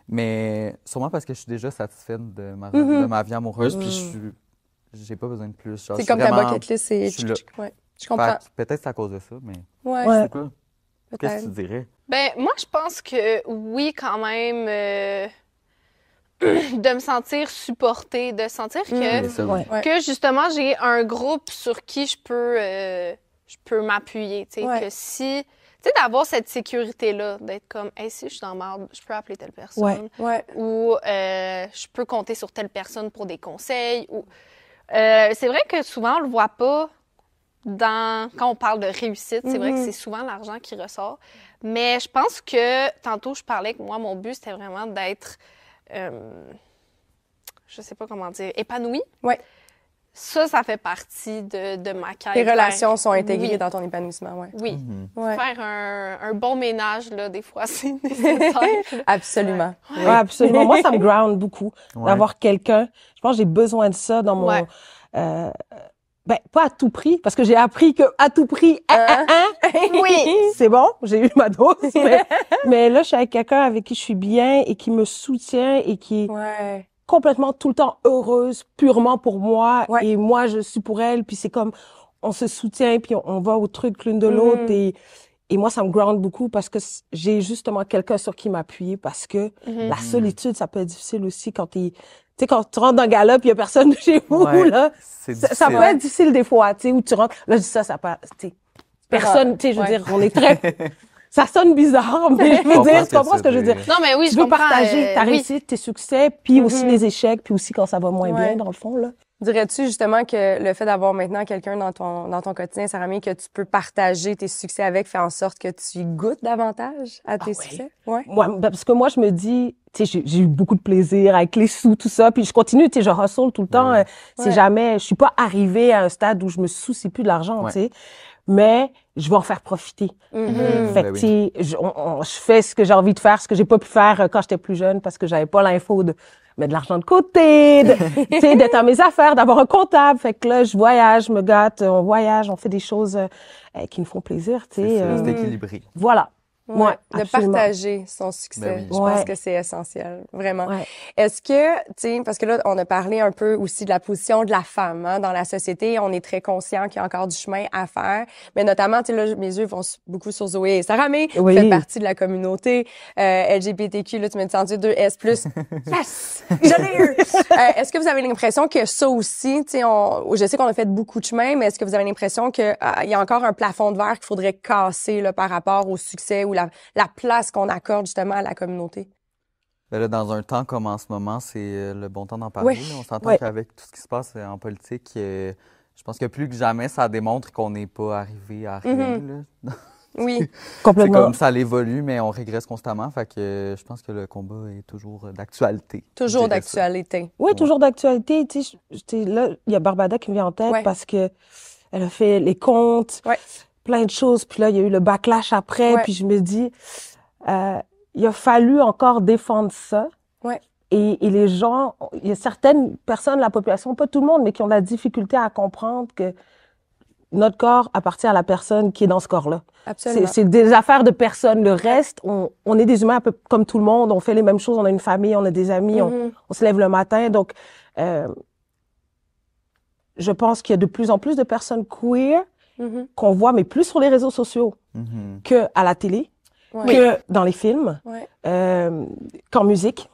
Speaker 4: mais sûrement parce que je suis déjà satisfaite de ma vie amoureuse, puis j'ai pas besoin de plus. Genre,
Speaker 3: C'est
Speaker 4: je suis
Speaker 3: comme ta
Speaker 4: vraiment-
Speaker 3: bucket list, c'est...
Speaker 4: je suis là.
Speaker 3: Ouais, je comprends.
Speaker 4: Fait que peut-être c'est à cause de ça, mais
Speaker 3: Ouais,
Speaker 6: Ouais.
Speaker 4: c'est quoi? Qu'est-ce que tu
Speaker 3: peut-être.
Speaker 4: dirais?
Speaker 5: Ben, moi, je pense que oui, quand même, de me sentir supportée, de sentir que,
Speaker 4: Ça, oui.
Speaker 3: Ouais.
Speaker 5: que justement, j'ai un groupe sur qui je peux m'appuyer. Tu sais,
Speaker 3: Ouais.
Speaker 5: que si. Tu sais, d'avoir cette sécurité-là, d'être comme, hey, si je suis dans marde, je peux appeler telle personne.
Speaker 6: Ouais.
Speaker 3: Ouais.
Speaker 5: Ou je peux compter sur telle personne pour des conseils. Ou c'est vrai que souvent, on le voit pas quand on parle de réussite. C'est vrai que c'est souvent l'argent qui ressort. Mais je pense que, tantôt, je parlais que moi, mon but, c'était vraiment d'être, je sais pas comment dire, épanouie.
Speaker 3: Ouais.
Speaker 5: Ça fait partie de ma quête.
Speaker 3: Tes relations sont intégrées
Speaker 5: Oui.
Speaker 3: dans ton épanouissement, ouais.
Speaker 5: Oui.
Speaker 3: Ouais.
Speaker 5: Faire un bon ménage, là, des fois, c'est nécessaire.
Speaker 3: Absolument.
Speaker 6: Ouais, absolument. Moi, ça me ground beaucoup
Speaker 4: Ouais.
Speaker 6: d'avoir quelqu'un. Je pense que j'ai besoin de ça dans mon...
Speaker 5: Ouais.
Speaker 6: Ben, pas à tout prix, parce que j'ai appris que à tout prix,
Speaker 5: Oui.
Speaker 6: c'est bon, j'ai eu ma dose. Mais là, je suis avec quelqu'un avec qui je suis bien et qui me soutient et qui est
Speaker 3: Ouais.
Speaker 6: complètement tout le temps heureuse, purement pour moi.
Speaker 3: Ouais.
Speaker 6: Et moi, je suis pour elle. Puis c'est comme, on se soutient, puis on va au truc l'une de l'autre. Et moi, ça me ground beaucoup parce que j'ai justement quelqu'un sur qui m'appuyer parce que la solitude, ça peut être difficile aussi quand tu sais, quand tu rentres dans le gala puis il y a personne de chez vous,
Speaker 4: Ouais,
Speaker 6: là.
Speaker 4: c'est
Speaker 6: Ça
Speaker 4: difficile.
Speaker 6: peut être difficile des fois, tu sais, où tu rentres. Là, je dis ça pas, tu sais, personne, tu sais, je veux
Speaker 3: Ouais.
Speaker 6: dire, on est très, ça sonne bizarre, mais je veux dire, tu comprends ce que je veux dire?
Speaker 5: Non, mais oui,
Speaker 6: Tu
Speaker 5: je
Speaker 6: veux
Speaker 5: comprends.
Speaker 6: partager ta
Speaker 5: oui.
Speaker 6: réussite, tes succès, puis aussi les échecs, puis aussi quand ça va moins
Speaker 3: Ouais.
Speaker 6: bien, dans le fond, là.
Speaker 3: Dirais-tu justement que le fait d'avoir maintenant quelqu'un dans ton quotidien, Sarah Mie, que tu peux partager tes succès avec, fait en sorte que tu y goûtes davantage à tes
Speaker 6: ouais.
Speaker 3: succès? Ouais.
Speaker 6: Moi, ben, parce que moi, je me dis, tu sais, j'ai eu beaucoup de plaisir avec les sous, tout ça, puis je continue, tu sais, je hustle tout le temps. C'est
Speaker 3: Ouais.
Speaker 6: jamais, je suis pas arrivée à un stade où je me soucie plus de l'argent,
Speaker 4: Ouais.
Speaker 6: tu sais. Mais je vais en faire profiter. Fait
Speaker 4: Ben
Speaker 6: que,
Speaker 4: oui.
Speaker 6: tu sais, je fais ce que j'ai envie de faire, ce que j'ai pas pu faire quand j'étais plus jeune parce que j'avais pas l'info de mettre de l'argent de côté, tu sais, d'être à mes affaires, d'avoir un comptable. Fait que là, je voyage, je me gâte, on voyage, on fait des choses qui nous font plaisir, tu sais.
Speaker 4: C'est équilibré.
Speaker 6: Voilà.
Speaker 3: Ouais, de
Speaker 6: absolument.
Speaker 3: partager son succès.
Speaker 4: Ben oui.
Speaker 3: Je pense
Speaker 6: Ouais.
Speaker 3: que c'est essentiel, vraiment.
Speaker 6: Ouais.
Speaker 3: Est-ce que, tu sais, parce que là, on a parlé un peu aussi de la position de la femme dans la société. On est très conscient qu'il y a encore du chemin à faire. Mais notamment, tu sais, là, mes yeux vont beaucoup sur Zoé et Saramé, qui
Speaker 6: Oui.
Speaker 3: fait partie de la communauté LGBTQ. Là, tu m'as dit 2S+. Yes! Je l'ai eu! Est-ce que vous avez l'impression que ça aussi, tu sais, je sais qu'on a fait beaucoup de chemin, mais est-ce que vous avez l'impression que il y a encore un plafond de verre qu'il faudrait casser là, par rapport au succès ou la place qu'on accorde justement à la communauté?
Speaker 4: Ben là, dans un temps comme en ce moment, c'est le bon temps d'en parler.
Speaker 3: Oui.
Speaker 4: Là. On s'entend
Speaker 6: Oui.
Speaker 4: qu'avec tout ce qui se passe en politique, je pense que plus que jamais, ça démontre qu'on n'est pas arrivé à rien. Là.
Speaker 3: Oui.
Speaker 4: C'est
Speaker 6: Complètement.
Speaker 4: comme ça évolue, mais on régresse constamment. Fait que je pense que le combat est toujours d'actualité.
Speaker 3: Toujours
Speaker 4: je dirais ça.
Speaker 3: d'actualité.
Speaker 6: Oui, toujours d'actualité. Tu sais, là, il y a Barbada qui me vient en tête
Speaker 3: Ouais.
Speaker 6: parce que elle a fait les comptes,
Speaker 3: Ouais.
Speaker 6: plein de choses. Puis là, il y a eu le backlash après.
Speaker 3: Ouais.
Speaker 6: Puis je me dis, il a fallu encore défendre ça.
Speaker 3: Ouais.
Speaker 6: Et les gens, il y a certaines personnes de la population, pas tout le monde, mais qui ont de la difficulté à comprendre que notre corps appartient à la personne qui est dans ce corps-là.
Speaker 3: Absolument.
Speaker 6: C'est des affaires de personnes. Le reste, on est des humains un peu comme tout le monde. On fait les mêmes choses. On a une famille, on a des amis,
Speaker 3: Mhm.
Speaker 6: on se lève le matin. Donc, je pense qu'il y a de plus en plus de personnes queer
Speaker 3: Mhm.
Speaker 6: qu'on voit, mais plus sur les réseaux sociaux
Speaker 4: Mhm.
Speaker 6: que à la télé,
Speaker 3: Ouais.
Speaker 6: que dans les films,
Speaker 3: Ouais.
Speaker 6: qu'en musique.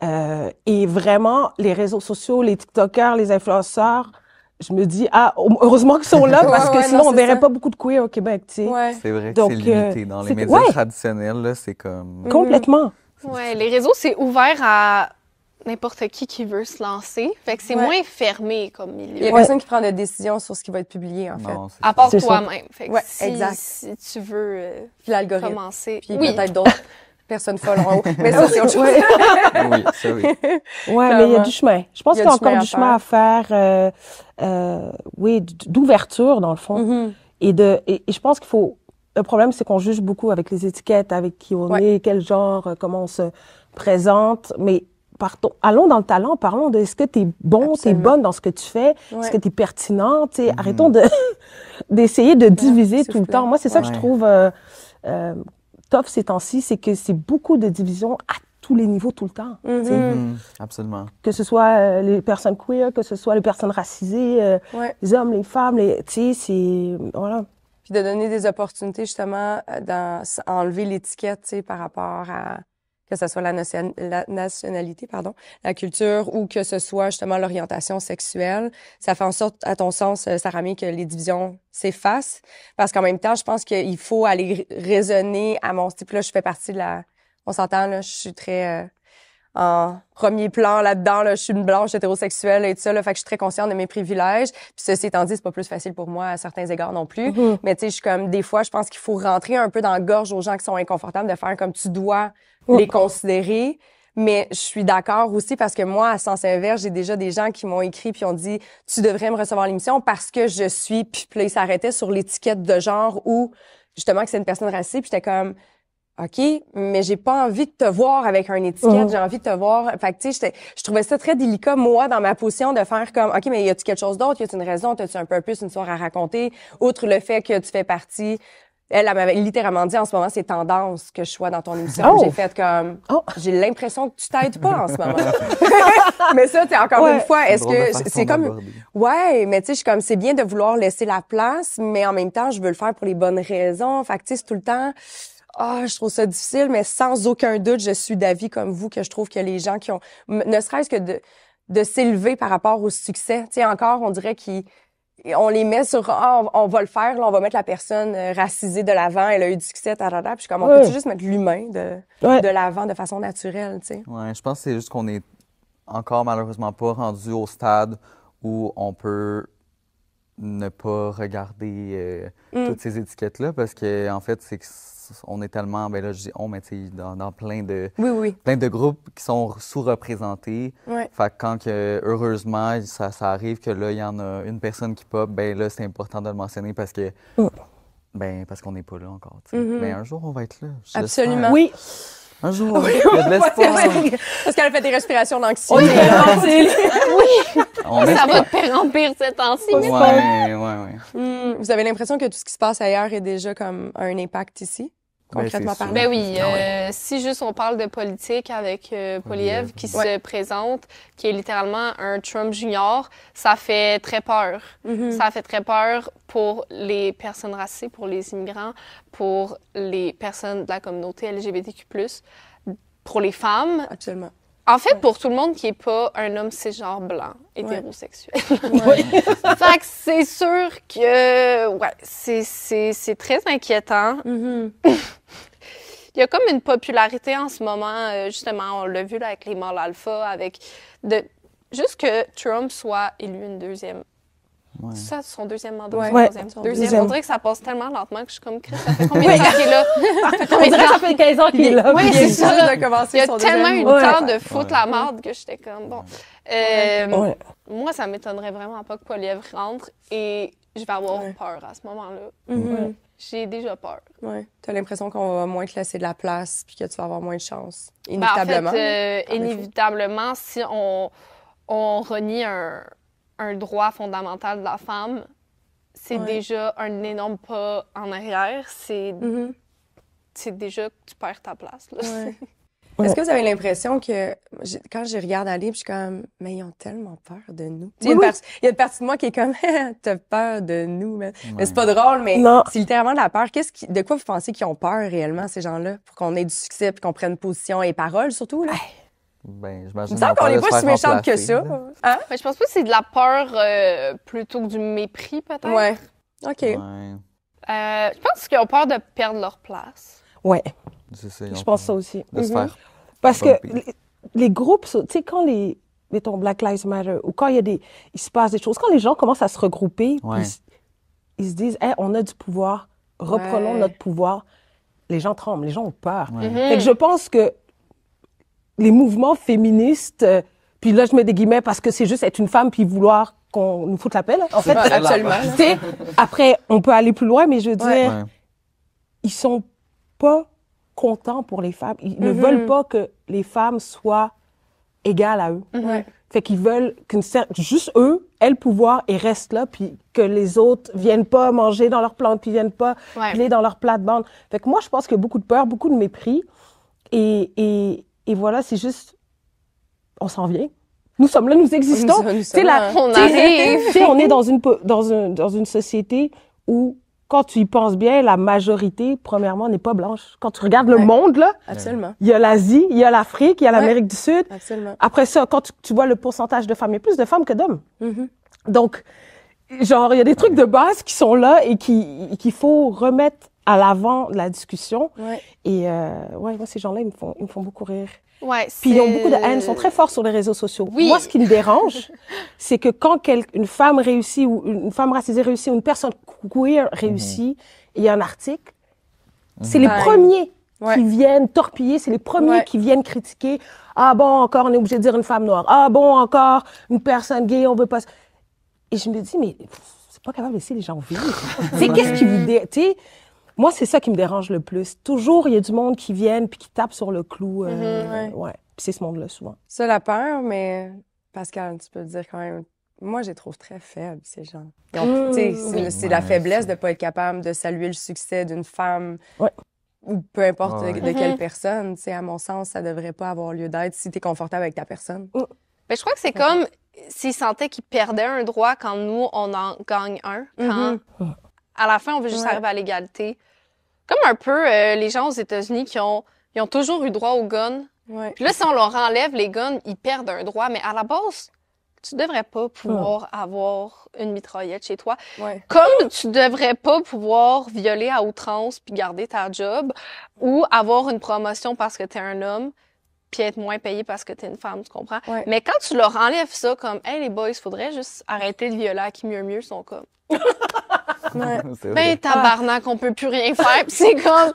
Speaker 6: Et vraiment, les réseaux sociaux, les TikTokers, les influenceurs, je me dis, heureusement qu'ils sont là, parce que
Speaker 3: Ouais,
Speaker 6: sinon,
Speaker 3: non,
Speaker 6: on
Speaker 3: c'est
Speaker 6: verrait
Speaker 3: ça.
Speaker 6: pas beaucoup de queer au Québec, tu sais.
Speaker 3: Ouais.
Speaker 4: C'est vrai que
Speaker 6: Donc,
Speaker 4: c'est limité. Dans les
Speaker 6: c'est-
Speaker 4: médias
Speaker 6: ouais.
Speaker 4: traditionnels, là, c'est comme...
Speaker 6: Complètement.
Speaker 5: Ouais, les réseaux, c'est ouvert à n'importe qui veut se lancer. Fait que c'est
Speaker 3: Ouais.
Speaker 5: moins fermé comme
Speaker 3: Il y a
Speaker 5: milieu.
Speaker 3: personne qui prend de décision sur ce qui va être publié, en fait.
Speaker 4: Non, c'est
Speaker 5: À part
Speaker 6: C'est ça.
Speaker 5: toi-même. Fait que
Speaker 3: Ouais,
Speaker 5: si,
Speaker 3: exact.
Speaker 5: si tu veux
Speaker 3: Puis l'algorithme.
Speaker 5: commencer.
Speaker 3: Puis
Speaker 5: oui.
Speaker 3: peut-être d'autres personnes folles en haut. Mais ça, c'est autre chose.
Speaker 6: Ouais.
Speaker 4: Oui, ça oui.
Speaker 6: Ouais, mais il y a
Speaker 3: Clairement.
Speaker 6: du chemin. Je pense
Speaker 3: Il y
Speaker 6: qu'il
Speaker 3: a
Speaker 6: y a
Speaker 3: du chemin
Speaker 6: encore
Speaker 3: à
Speaker 6: du chemin à faire, oui, d'ouverture, dans le fond.
Speaker 3: Mhm.
Speaker 6: Et je pense qu'il faut... Le problème, c'est qu'on juge beaucoup avec les étiquettes, avec qui on
Speaker 3: Ouais.
Speaker 6: est, quel genre, comment on se présente. Mais allons dans le talent, parlons de est-ce que tu es bon, tu es
Speaker 3: Absolument.
Speaker 6: bonne dans ce que tu fais,
Speaker 3: Ouais.
Speaker 6: est-ce que tu es pertinent. Tu sais, arrêtons d'essayer de diviser
Speaker 3: s'il
Speaker 6: tout
Speaker 3: vous
Speaker 6: le
Speaker 3: plaît.
Speaker 6: temps. Moi, c'est ça que je
Speaker 4: Ouais.
Speaker 6: trouve tough ces temps-ci, c'est que c'est beaucoup de divisions à tous les niveaux, tout le temps.
Speaker 3: Mhm.
Speaker 6: Tu sais.
Speaker 4: Mhm. Absolument.
Speaker 6: Que ce soit les personnes queer, que ce soit les personnes racisées,
Speaker 3: Ouais.
Speaker 6: les hommes, les femmes, tu sais, c'est... Voilà.
Speaker 3: Puis de donner des opportunités, justement, enlever l'étiquette, tu sais, par rapport à que ce soit la nationalité, la culture, ou que ce soit, justement, l'orientation sexuelle. Ça fait en sorte, à ton sens, Saramé, que les divisions s'effacent. Parce qu'en même temps, je pense qu'il faut aller raisonner à mon style. Puis là, je fais partie de la... On s'entend, là, je suis très... en premier plan là-dedans, là, je suis une blanche hétérosexuelle et tout ça, là, fait que je suis très consciente de mes privilèges. Puis ceci étant dit, c'est pas plus facile pour moi à certains égards non plus.
Speaker 6: Mhm.
Speaker 3: Mais tu sais, je suis comme, des fois, je pense qu'il faut rentrer un peu dans la gorge aux gens qui sont inconfortables de faire comme tu dois les considérer. Mais je suis d'accord aussi parce que moi, à sens inverse, j'ai déjà des gens qui m'ont écrit puis ont dit « Tu devrais me recevoir à l'émission parce que je suis... » Puis là, ils s'arrêtaient sur l'étiquette de genre ou justement que c'est une personne racisée. Puis j'étais comme... OK, mais j'ai pas envie de te voir avec un étiquette, j'ai envie de te voir. Fait que, tu sais, je trouvais ça très délicat, moi, dans ma position, de faire comme, OK, mais y a-tu quelque chose d'autre? Y a-tu une raison? T'as-tu un purpose, une histoire à raconter? Outre le fait que tu fais partie. Elle m'avait littéralement dit, en ce moment, c'est tendance que je sois dans ton émission.
Speaker 6: Oh!
Speaker 3: J'ai fait comme,
Speaker 6: Oh!
Speaker 3: j'ai l'impression que tu t'aides pas en ce moment. Mais ça, tu encore
Speaker 6: Ouais.
Speaker 3: une fois, est-ce
Speaker 4: Drôle de
Speaker 3: que
Speaker 4: façon
Speaker 3: c'est comme,
Speaker 4: d'aborder.
Speaker 3: ouais, mais tu sais, je suis comme, c'est bien de vouloir laisser la place, mais en même temps, je veux le faire pour les bonnes raisons. Fait que, tu sais, c'est tout le temps, je trouve ça difficile, mais sans aucun doute, je suis d'avis comme vous que je trouve que les gens qui ont, ne serait-ce que de s'élever par rapport au succès, tu sais, encore, on dirait on les met sur, on va le faire, là, on va mettre la personne racisée de l'avant, elle a eu du succès, puis je suis comme, on peut juste mettre l'humain de l'avant de façon naturelle, tu sais.
Speaker 4: Ouais, je pense que c'est juste qu'on est encore malheureusement pas rendu au stade où on peut ne pas regarder toutes ces étiquettes-là parce que en fait, c'est on est tellement, ben là, je dis on, mais tu sais, dans plein de groupes qui sont sous-représentés.
Speaker 3: Ouais.
Speaker 4: Fait que quand heureusement, ça arrive que là, il y en a une personne qui pop, ben là, c'est important de le mentionner parce que parce qu'on n'est pas là encore. Tu sais. Mais un jour, on va être là.
Speaker 3: Absolument.
Speaker 6: Oui.
Speaker 4: Un jour, il y a de l'espoir.
Speaker 3: Parce qu'elle a fait des respirations d'anxiété.
Speaker 5: Oui,
Speaker 4: On
Speaker 5: ça
Speaker 4: espère.
Speaker 5: va de pire en pire ces temps-ci.
Speaker 4: Ouais.
Speaker 3: Vous avez l'impression que tout ce qui se passe ailleurs est déjà comme un impact ici? concrètement
Speaker 4: c'est sûr.
Speaker 3: parlant?
Speaker 5: Ben oui,
Speaker 4: Ah ouais.
Speaker 5: si juste on parle de politique avec Poilievre qui se présente, qui est littéralement un Trump junior, ça fait très peur. Ça fait très peur pour les personnes racisées, pour les immigrants, pour les personnes de la communauté LGBTQ+, pour les femmes.
Speaker 3: Absolument.
Speaker 5: En fait, pour tout le monde qui n'est pas un homme cisgenre blanc, hétérosexuel. Fait que c'est sûr que, c'est très inquiétant. Il y a comme une popularité en ce moment, justement, on l'a vu là, avec les mâles alpha, juste que Trump soit élu une deuxième.
Speaker 4: Ouais.
Speaker 5: Ça, son deuxième mandat.
Speaker 3: Ouais.
Speaker 5: Son troisième.
Speaker 3: Son
Speaker 5: Deuxième. On dirait que ça passe tellement lentement que je suis comme, Chris, ça fait combien de temps qu'il est là?
Speaker 6: On dirait que ça fait 15 ans qu'il est là.
Speaker 5: Oui,
Speaker 3: Il
Speaker 5: c'est
Speaker 3: vient
Speaker 5: ça.
Speaker 3: juste de commencer
Speaker 5: Il y a
Speaker 3: son
Speaker 5: tellement eu
Speaker 3: deuxième.
Speaker 5: le temps de foutre la merde que j'étais comme, bon.
Speaker 6: Ouais.
Speaker 5: Moi, ça m'étonnerait vraiment pas que Poilievre rentre et je vais avoir peur à ce moment-là. J'ai déjà peur.
Speaker 3: Ouais. T'as l'impression qu'on va moins te laisser de la place puis que tu vas avoir moins de chance.
Speaker 5: Ben,
Speaker 3: Inévitablement.
Speaker 5: en fait, inévitablement, si on renie un droit fondamental de la femme, c'est déjà un énorme pas en arrière. C'est déjà que tu perds ta place. Là.
Speaker 3: Est-ce que vous avez l'impression que, quand je regarde aller, puis je suis comme, mais ils ont tellement peur de nous. Il y a une partie de moi qui est comme, t'as peur de nous. Mais c'est pas drôle, mais c'est littéralement de la peur. De quoi vous pensez qu'ils ont peur réellement, ces gens-là, pour qu'on ait du succès puis qu'on prenne position et parole, surtout, là?
Speaker 4: Ben,
Speaker 3: Il
Speaker 4: j'imagine
Speaker 3: me semble qu'on
Speaker 4: n'est
Speaker 3: n'est pas si méchante que ça. Hein?
Speaker 5: Ben, je pense pas que c'est de la peur plutôt que du mépris, peut-être.
Speaker 3: Ouais. OK.
Speaker 4: Ouais.
Speaker 5: Je pense qu'ils ont peur de perdre leur place.
Speaker 6: Ouais,
Speaker 4: C'est ça,
Speaker 6: je pense ça aussi.
Speaker 4: de se faire
Speaker 6: Parce que
Speaker 4: bumper.
Speaker 6: les groupes, tu sais, quand mettons, Black Lives Matter, ou quand il se passe des choses, quand les gens commencent à se regrouper,
Speaker 4: Ouais.
Speaker 6: puis ils se disent, hey, on a du pouvoir, reprenons notre pouvoir, les gens tremblent, les gens ont peur. Fait que je pense que les mouvements féministes, puis là, je mets des guillemets parce que c'est juste être une femme puis vouloir qu'on nous foute la paix, là. En fait,
Speaker 3: Absolument.
Speaker 6: tu sais, après, on peut aller plus loin, mais je veux dire,
Speaker 4: Ouais.
Speaker 6: ils sont pas contents pour les femmes. Ils ne veulent pas que les femmes soient égales à eux. Fait qu'ils veulent juste eux aient le pouvoir et restent là, puis que les autres viennent pas manger dans leurs plantes, puis viennent pas piler dans leur plate-bande. Fait que moi, je pense qu'il y a beaucoup de peur, beaucoup de mépris. Et voilà, c'est juste, on s'en vient. Nous sommes là, nous existons.
Speaker 3: Nous
Speaker 6: Tu sais,
Speaker 3: sommes là.
Speaker 5: On arrive.
Speaker 6: tu sais, on est dans une société où, quand tu y penses bien, la majorité, premièrement, n'est pas blanche. Quand tu regardes le monde, là,
Speaker 3: Absolument.
Speaker 6: il y a l'Asie, il y a l'Afrique, il y a l'Amérique du Sud.
Speaker 3: Absolument.
Speaker 6: Après ça, quand tu vois le pourcentage de femmes, il y a plus de femmes que d'hommes. Donc, genre, il y a des trucs de base qui sont là et qu'il faut remettre à l'avant de la discussion. Et moi, ces gens-là, ils me font beaucoup rire.
Speaker 5: Ouais,
Speaker 6: Puis ils ont beaucoup de haine, ils sont très forts sur les réseaux sociaux.
Speaker 5: Oui.
Speaker 6: Moi, ce qui me dérange, c'est que quand une femme réussit, ou une femme racisée réussit, ou une personne queer réussit, et il y a un article, c'est les premiers qui viennent torpiller, c'est les premiers qui viennent critiquer. Ah bon, encore, on est obligé de dire une femme noire. Ah bon, encore, une personne gay, on veut pas... Et je me dis, mais c'est pas capable de laisser les gens vivre. Tu sais, qu'est-ce qui vous... Tu sais, moi, c'est ça qui me dérange le plus. Toujours, il y a du monde qui viennent puis qui tape sur le clou. Ouais. Puis c'est ce monde-là, souvent.
Speaker 3: Ça, la peur, mais Pascal, tu peux le dire quand même. Moi, je les trouve très faibles, ces gens. Donc, tu sais, c'est la faiblesse de ne pas être capable de saluer le succès d'une femme ou peu importe de quelle personne. Tu sais, à mon sens, ça devrait pas avoir lieu d'être si tu es confortable avec ta personne.
Speaker 5: Ben, je crois que c'est comme s'ils sentaient qu'ils perdaient un droit quand nous, on en gagne un. Quand, à la fin, on veut juste arriver à l'égalité. Comme un peu les gens aux États-Unis ils ont toujours eu droit aux guns. Puis là, si on leur enlève les guns, ils perdent un droit. Mais à la base, tu devrais pas pouvoir avoir une mitraillette chez toi. Comme tu devrais pas pouvoir violer à outrance puis garder ta job ou avoir une promotion parce que t'es un homme puis être moins payé parce que t'es une femme, tu comprends? Mais quand tu leur enlèves ça comme « Hey, les boys, faudrait juste arrêter de violer à qui mieux, ils sont comme... » Ben, tabarnak, on peut plus rien faire. Puis c'est comme...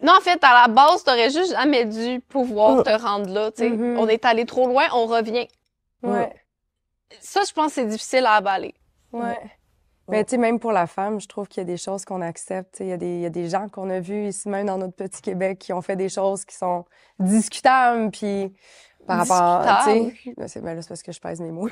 Speaker 5: Non, en fait, à la base, t'aurais juste jamais dû pouvoir te rendre là, tu sais. On est allé trop loin, on revient. Ça, je pense que c'est difficile à avaler.
Speaker 3: Mais tu sais, même pour la femme, je trouve qu'il y a des choses qu'on accepte. Il y a des gens qu'on a vus ici, même dans notre petit Québec, qui ont fait des choses qui sont discutables. Puis par rapport, tu sais, c'est parce que je pèse mes mots.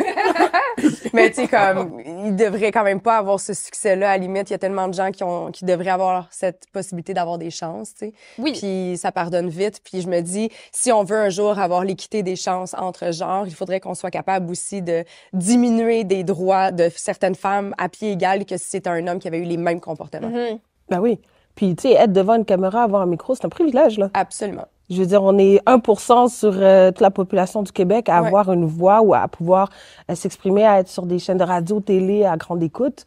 Speaker 3: Mais tu sais, comme, il devrait quand même pas avoir ce succès-là. À la limite, il y a tellement de gens qui devraient avoir cette possibilité d'avoir des chances, tu sais.
Speaker 5: Oui.
Speaker 3: Puis ça pardonne vite. Puis je me dis, si on veut un jour avoir l'équité des chances entre genres, il faudrait qu'on soit capable aussi de diminuer des droits de certaines femmes à pied égal que si c'était un homme qui avait eu les mêmes comportements.
Speaker 5: Mm-hmm.
Speaker 6: Ben oui. Puis, tu sais, être devant une caméra, avoir un micro, c'est un privilège, là.
Speaker 3: Absolument.
Speaker 6: Je veux dire, on est 1% sur toute la population du Québec à avoir une voix ou à pouvoir s'exprimer, à être sur des chaînes de radio, télé, à grande écoute.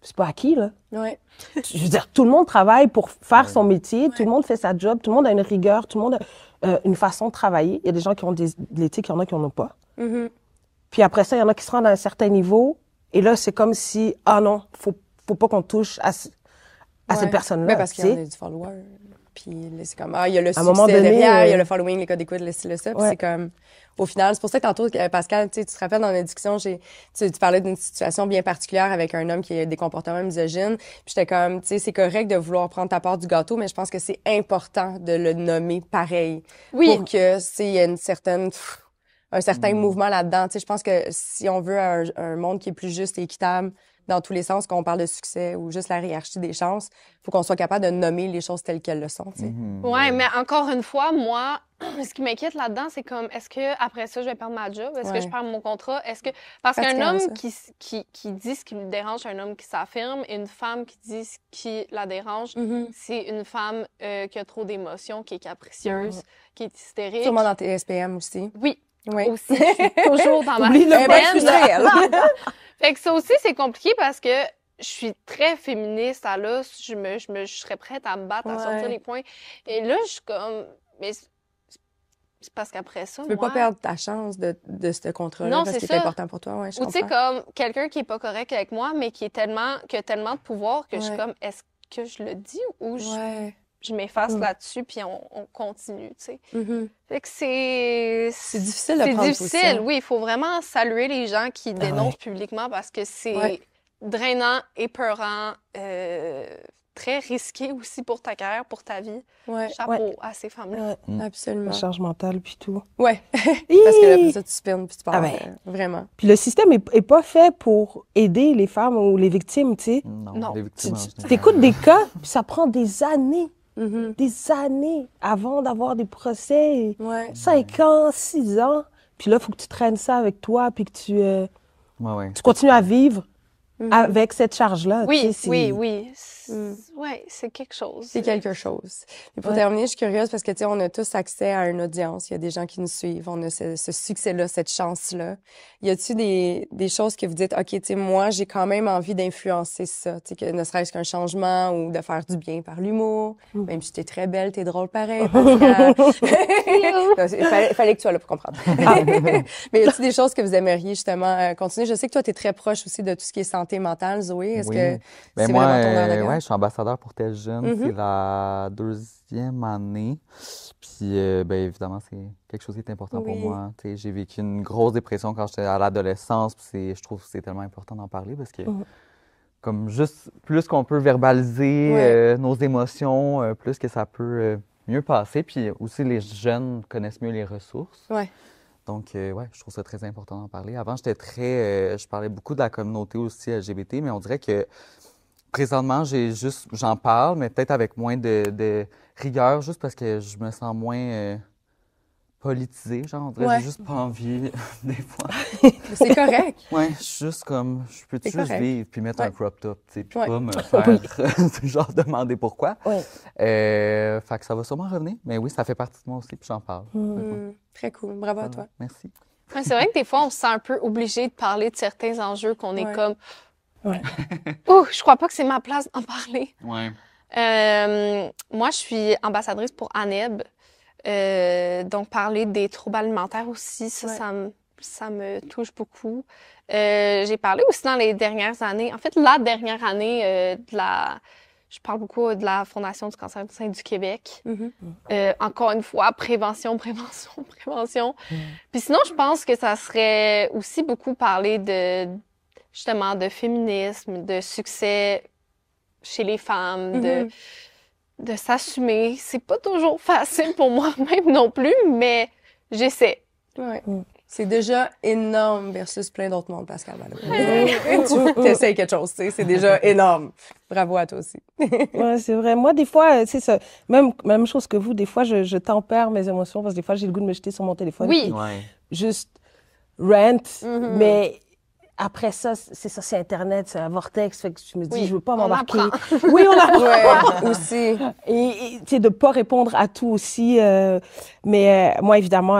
Speaker 6: C'est pas acquis, là.
Speaker 3: Ouais.
Speaker 6: Je veux dire, tout le monde travaille pour faire son métier, tout le monde fait sa job, tout le monde a une rigueur, tout le monde a une façon de travailler. Il y a des gens qui ont de l'éthique, il y en a qui n'en ont pas.
Speaker 3: Mm-hmm.
Speaker 6: Puis après ça, il y en a qui se rendent à un certain niveau, et là, c'est comme si, ah non, faut pas qu'on touche à cette personne-là.
Speaker 3: Ben parce qu'il y en a du follower. Puis là, c'est comme, il y a le
Speaker 6: un moment
Speaker 3: succès
Speaker 6: donné,
Speaker 3: derrière, il y a le following, les codes d'écoute, le style, ça. Puis
Speaker 6: Ouais.
Speaker 3: c'est comme, au final, c'est pour ça que tantôt, Pascal, tu te rappelles dans la discussion, tu parlais d'une situation bien particulière avec un homme qui a des comportements misogynes. Puis j'étais comme, tu sais, c'est correct de vouloir prendre ta part du gâteau, mais je pense que c'est important de le nommer pareil.
Speaker 5: Oui.
Speaker 3: Pour que, il y ait un certain mouvement là-dedans. Tu sais, je pense que si on veut un monde qui est plus juste et équitable, dans tous les sens, quand on parle de succès ou juste la hiérarchie des chances, il faut qu'on soit capable de nommer les choses telles qu'elles le sont, tu sais.
Speaker 5: Ouais, mais encore une fois, moi, ce qui m'inquiète là-dedans, c'est comme, est-ce que après ça, je vais perdre ma job? Est-ce que je perds mon contrat? Parce qu'un homme qui dit ce qui lui dérange, un homme qui s'affirme, et une femme qui dit ce qui la dérange, c'est une femme qui a trop d'émotions, qui est capricieuse, qui est hystérique.
Speaker 3: Sûrement dans tes SPM aussi.
Speaker 5: Oui.
Speaker 3: Oui.
Speaker 5: Aussi, je suis toujours dans ma
Speaker 3: SPM.
Speaker 5: Fait que ça aussi, c'est compliqué parce que je suis très féministe. Là, je serais prête à me battre, à sortir les points. Et là, je suis comme... Mais c'est parce qu'après ça,
Speaker 3: tu peux pas perdre ta chance de ce contrat-là
Speaker 5: non,
Speaker 3: parce que c'est important pour toi. Ouais, je
Speaker 5: Ou tu sais,
Speaker 3: comprends.
Speaker 5: comme quelqu'un qui est pas correct avec moi, mais qui a tellement de pouvoir que je suis comme, est-ce que je le dis ou je m'efface là-dessus puis on continue, tu sais. Fait que
Speaker 3: c'est difficile de prendre
Speaker 5: difficile,
Speaker 3: position.
Speaker 5: oui. Il faut vraiment saluer les gens qui dénoncent publiquement parce que c'est drainant, épeurant, très risqué aussi pour ta carrière, pour ta vie. Chapeau à ces femmes-là.
Speaker 3: Absolument.
Speaker 6: La charge mentale, puis tout.
Speaker 3: Ouais. Parce que après ça, tu spins puis tu pars. Vraiment.
Speaker 6: Puis le système est pas fait pour aider les femmes ou les victimes, tu sais.
Speaker 4: Non. Les victimes,
Speaker 6: Tu écoutes des cas, puis ça prend des années. Des années avant d'avoir des procès. 5 ans, 6 ans. Puis là, il faut que tu traînes ça avec toi, puis que tu continues à vivre avec cette charge-là.
Speaker 5: Oui,
Speaker 6: tu sais,
Speaker 5: oui. Oui, c'est quelque chose.
Speaker 3: C'est quelque chose. Mais pour terminer, je suis curieuse parce que, tu sais, on a tous accès à une audience. Il y a des gens qui nous suivent. On a ce succès-là, cette chance-là. Y a-t-il des choses que vous dites, OK, tu sais, moi, j'ai quand même envie d'influencer ça, tu sais, que ne serait-ce qu'un changement ou de faire du bien par l'humour. Même si t'es très belle, t'es drôle pareil. Fallait que tu sois là pour comprendre. Mais y a-t-il des choses que vous aimeriez, justement, continuer? Je sais que toi, t'es très proche aussi de tout ce qui est santé mentale, Zoé. Est-ce que c'est
Speaker 4: moi,
Speaker 3: vraiment ton nerf de guerre?
Speaker 4: je suis ambassadeur pour Tel Jeune. C'est la 2e année. Puis, évidemment, c'est quelque chose qui est important pour moi. Tu sais, j'ai vécu une grosse dépression quand j'étais à l'adolescence. Puis je trouve que c'est tellement important d'en parler parce que, comme juste plus qu'on peut verbaliser nos émotions, plus que ça peut mieux passer. Puis aussi, les jeunes connaissent mieux les ressources. Donc, je trouve ça très important d'en parler. Avant, j'étais je parlais beaucoup de la communauté aussi LGBT, mais on dirait que présentement, j'en parle, mais peut-être avec moins de rigueur, juste parce que je me sens moins politisée. Genre, on dirait j'ai juste pas envie, des fois.
Speaker 3: C'est correct.
Speaker 4: Je suis juste comme, je peux juste vivre puis mettre un crop top, tu sais, puis pas me faire genre demander pourquoi. Fait que ça va sûrement revenir, mais oui, ça fait partie de moi aussi, puis j'en parle.
Speaker 3: Très cool. Bravo à toi.
Speaker 4: Merci.
Speaker 5: Ouais, c'est vrai que des fois, on se sent un peu obligé de parler de certains enjeux qu'on est comme... je crois pas que c'est ma place d'en parler. Moi, je suis ambassadrice pour ANEB. Donc, parler des troubles alimentaires aussi, ça me touche beaucoup. J'ai parlé aussi dans les dernières années, en fait, la dernière année je parle beaucoup de la Fondation du cancer du sein du Québec. Encore une fois, prévention. Puis sinon, je pense que ça serait aussi beaucoup parler justement de féminisme, de succès chez les femmes, de s'assumer. C'est pas toujours facile pour moi-même non plus, mais j'essaie.
Speaker 3: Ouais. C'est déjà énorme versus plein d'autres mondes, Pascal. Tu essayes quelque chose, tu sais, c'est déjà énorme. Bravo à toi aussi.
Speaker 6: Ouais, c'est vrai. Moi, des fois, c'est ça. Même chose que vous, des fois, je tempère mes émotions parce que des fois, j'ai le goût de me jeter sur mon téléphone.
Speaker 5: Oui.
Speaker 6: puis
Speaker 4: Ouais.
Speaker 6: Juste rant, mais après ça, c'est ça, c'est Internet, c'est un vortex, fait que je me dis, je veux pas m'embarquer. Oui, on apprend.
Speaker 3: Ouais, aussi.
Speaker 6: Et tu sais, de pas répondre à tout aussi. Mais moi, évidemment,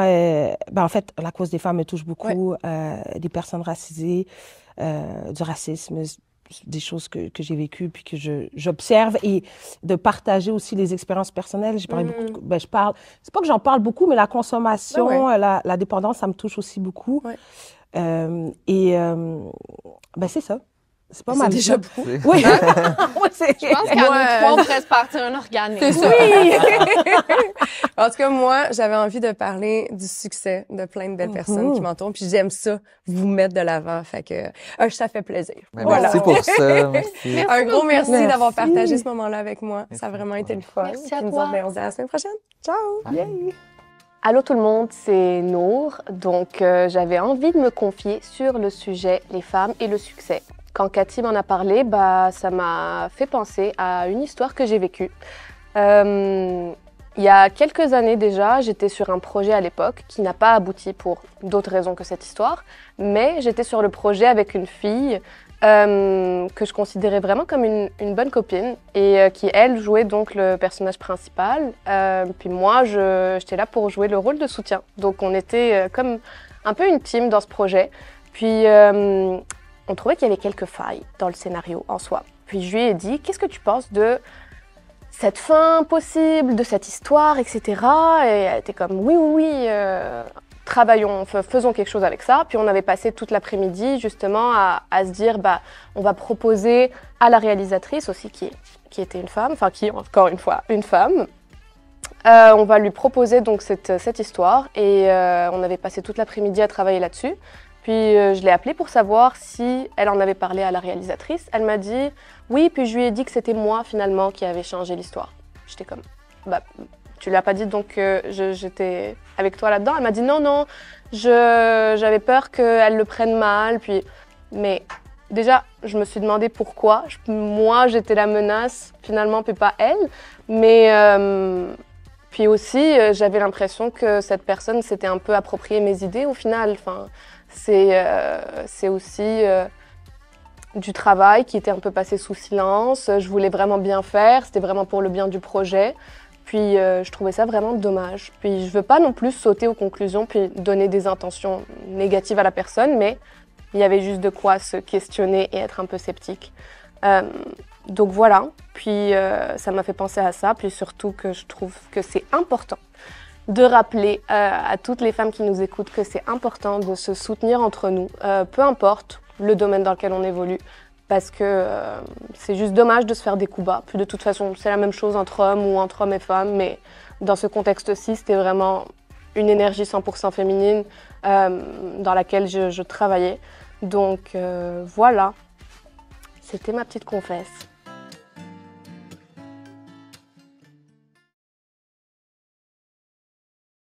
Speaker 6: en fait, la cause des femmes me touche beaucoup. Des personnes racisées, du racisme, des choses que j'ai vécues puis que j'observe et de partager aussi les expériences personnelles. J'ai parlé beaucoup, c'est pas que j'en parle beaucoup, mais la consommation, la dépendance, ça me touche aussi beaucoup.
Speaker 3: Ouais.
Speaker 6: C'est ça. C'est pas mal.
Speaker 3: C'est déjà beaucoup.
Speaker 6: Oui.
Speaker 5: Je pense qu'à nous trois, on pourrait se partir un organisme.
Speaker 3: C'est ça. En tout cas, moi, j'avais envie de parler du succès de plein de belles personnes qui m'entourent. Puis j'aime ça, vous mettre de l'avant. Fait que ça fait plaisir.
Speaker 4: Merci pour ça. Merci.
Speaker 3: Un gros merci d'avoir partagé ce moment-là avec moi. Ça a vraiment été le fun.
Speaker 5: Merci à
Speaker 3: Puis nous
Speaker 5: toi.
Speaker 3: autres, on se dit à la semaine prochaine. Ciao!
Speaker 6: Yay.
Speaker 2: Allô tout le monde, c'est Nour. Donc j'avais envie de me confier sur le sujet les femmes et le succès. Quand Cathy m'en a parlé, ça m'a fait penser à une histoire que j'ai vécue. Il y a quelques années déjà, j'étais sur un projet à l'époque qui n'a pas abouti pour d'autres raisons que cette histoire, mais j'étais sur le projet avec une fille que je considérais vraiment comme une bonne copine et qui, elle, jouait donc le personnage principal. Puis moi, j'étais là pour jouer le rôle de soutien. Donc on était comme un peu une team dans ce projet. Puis on trouvait qu'il y avait quelques failles dans le scénario en soi. Puis je lui ai dit, qu'est-ce que tu penses de cette fin possible, de cette histoire, etc. Et elle était comme, oui, travaillons, faisons quelque chose avec ça. Puis on avait passé toute l'après-midi justement à se dire, on va proposer à la réalisatrice aussi, qui était une femme, enfin qui est encore une fois une femme, on va lui proposer donc cette histoire. Et on avait passé toute l'après-midi à travailler là-dessus. Puis je l'ai appelée pour savoir si elle en avait parlé à la réalisatrice. Elle m'a dit oui, puis je lui ai dit que c'était moi finalement qui avait changé l'histoire. J'étais comme, tu l'as pas dit donc j'étais avec toi là-dedans. Elle m'a dit non, j'avais peur qu'elle le prenne mal. Mais déjà, je me suis demandé pourquoi. Moi, j'étais la menace finalement, puis pas elle. Mais puis aussi, j'avais l'impression que cette personne s'était un peu approprié mes idées au final. Enfin, c'est aussi du travail qui était un peu passé sous silence. Je voulais vraiment bien faire, c'était vraiment pour le bien du projet. Puis je trouvais ça vraiment dommage. Puis je veux pas non plus sauter aux conclusions puis donner des intentions négatives à la personne, mais il y avait juste de quoi se questionner et être un peu sceptique. Donc voilà, puis ça m'a fait penser à ça, puis surtout que je trouve que c'est important de rappeler à toutes les femmes qui nous écoutent que c'est important de se soutenir entre nous, peu importe le domaine dans lequel on évolue, parce que c'est juste dommage de se faire des coups bas. Puis de toute façon, c'est la même chose entre hommes ou entre hommes et femmes, mais dans ce contexte-ci, c'était vraiment une énergie 100% féminine dans laquelle je travaillais. Donc voilà, c'était ma petite confesse.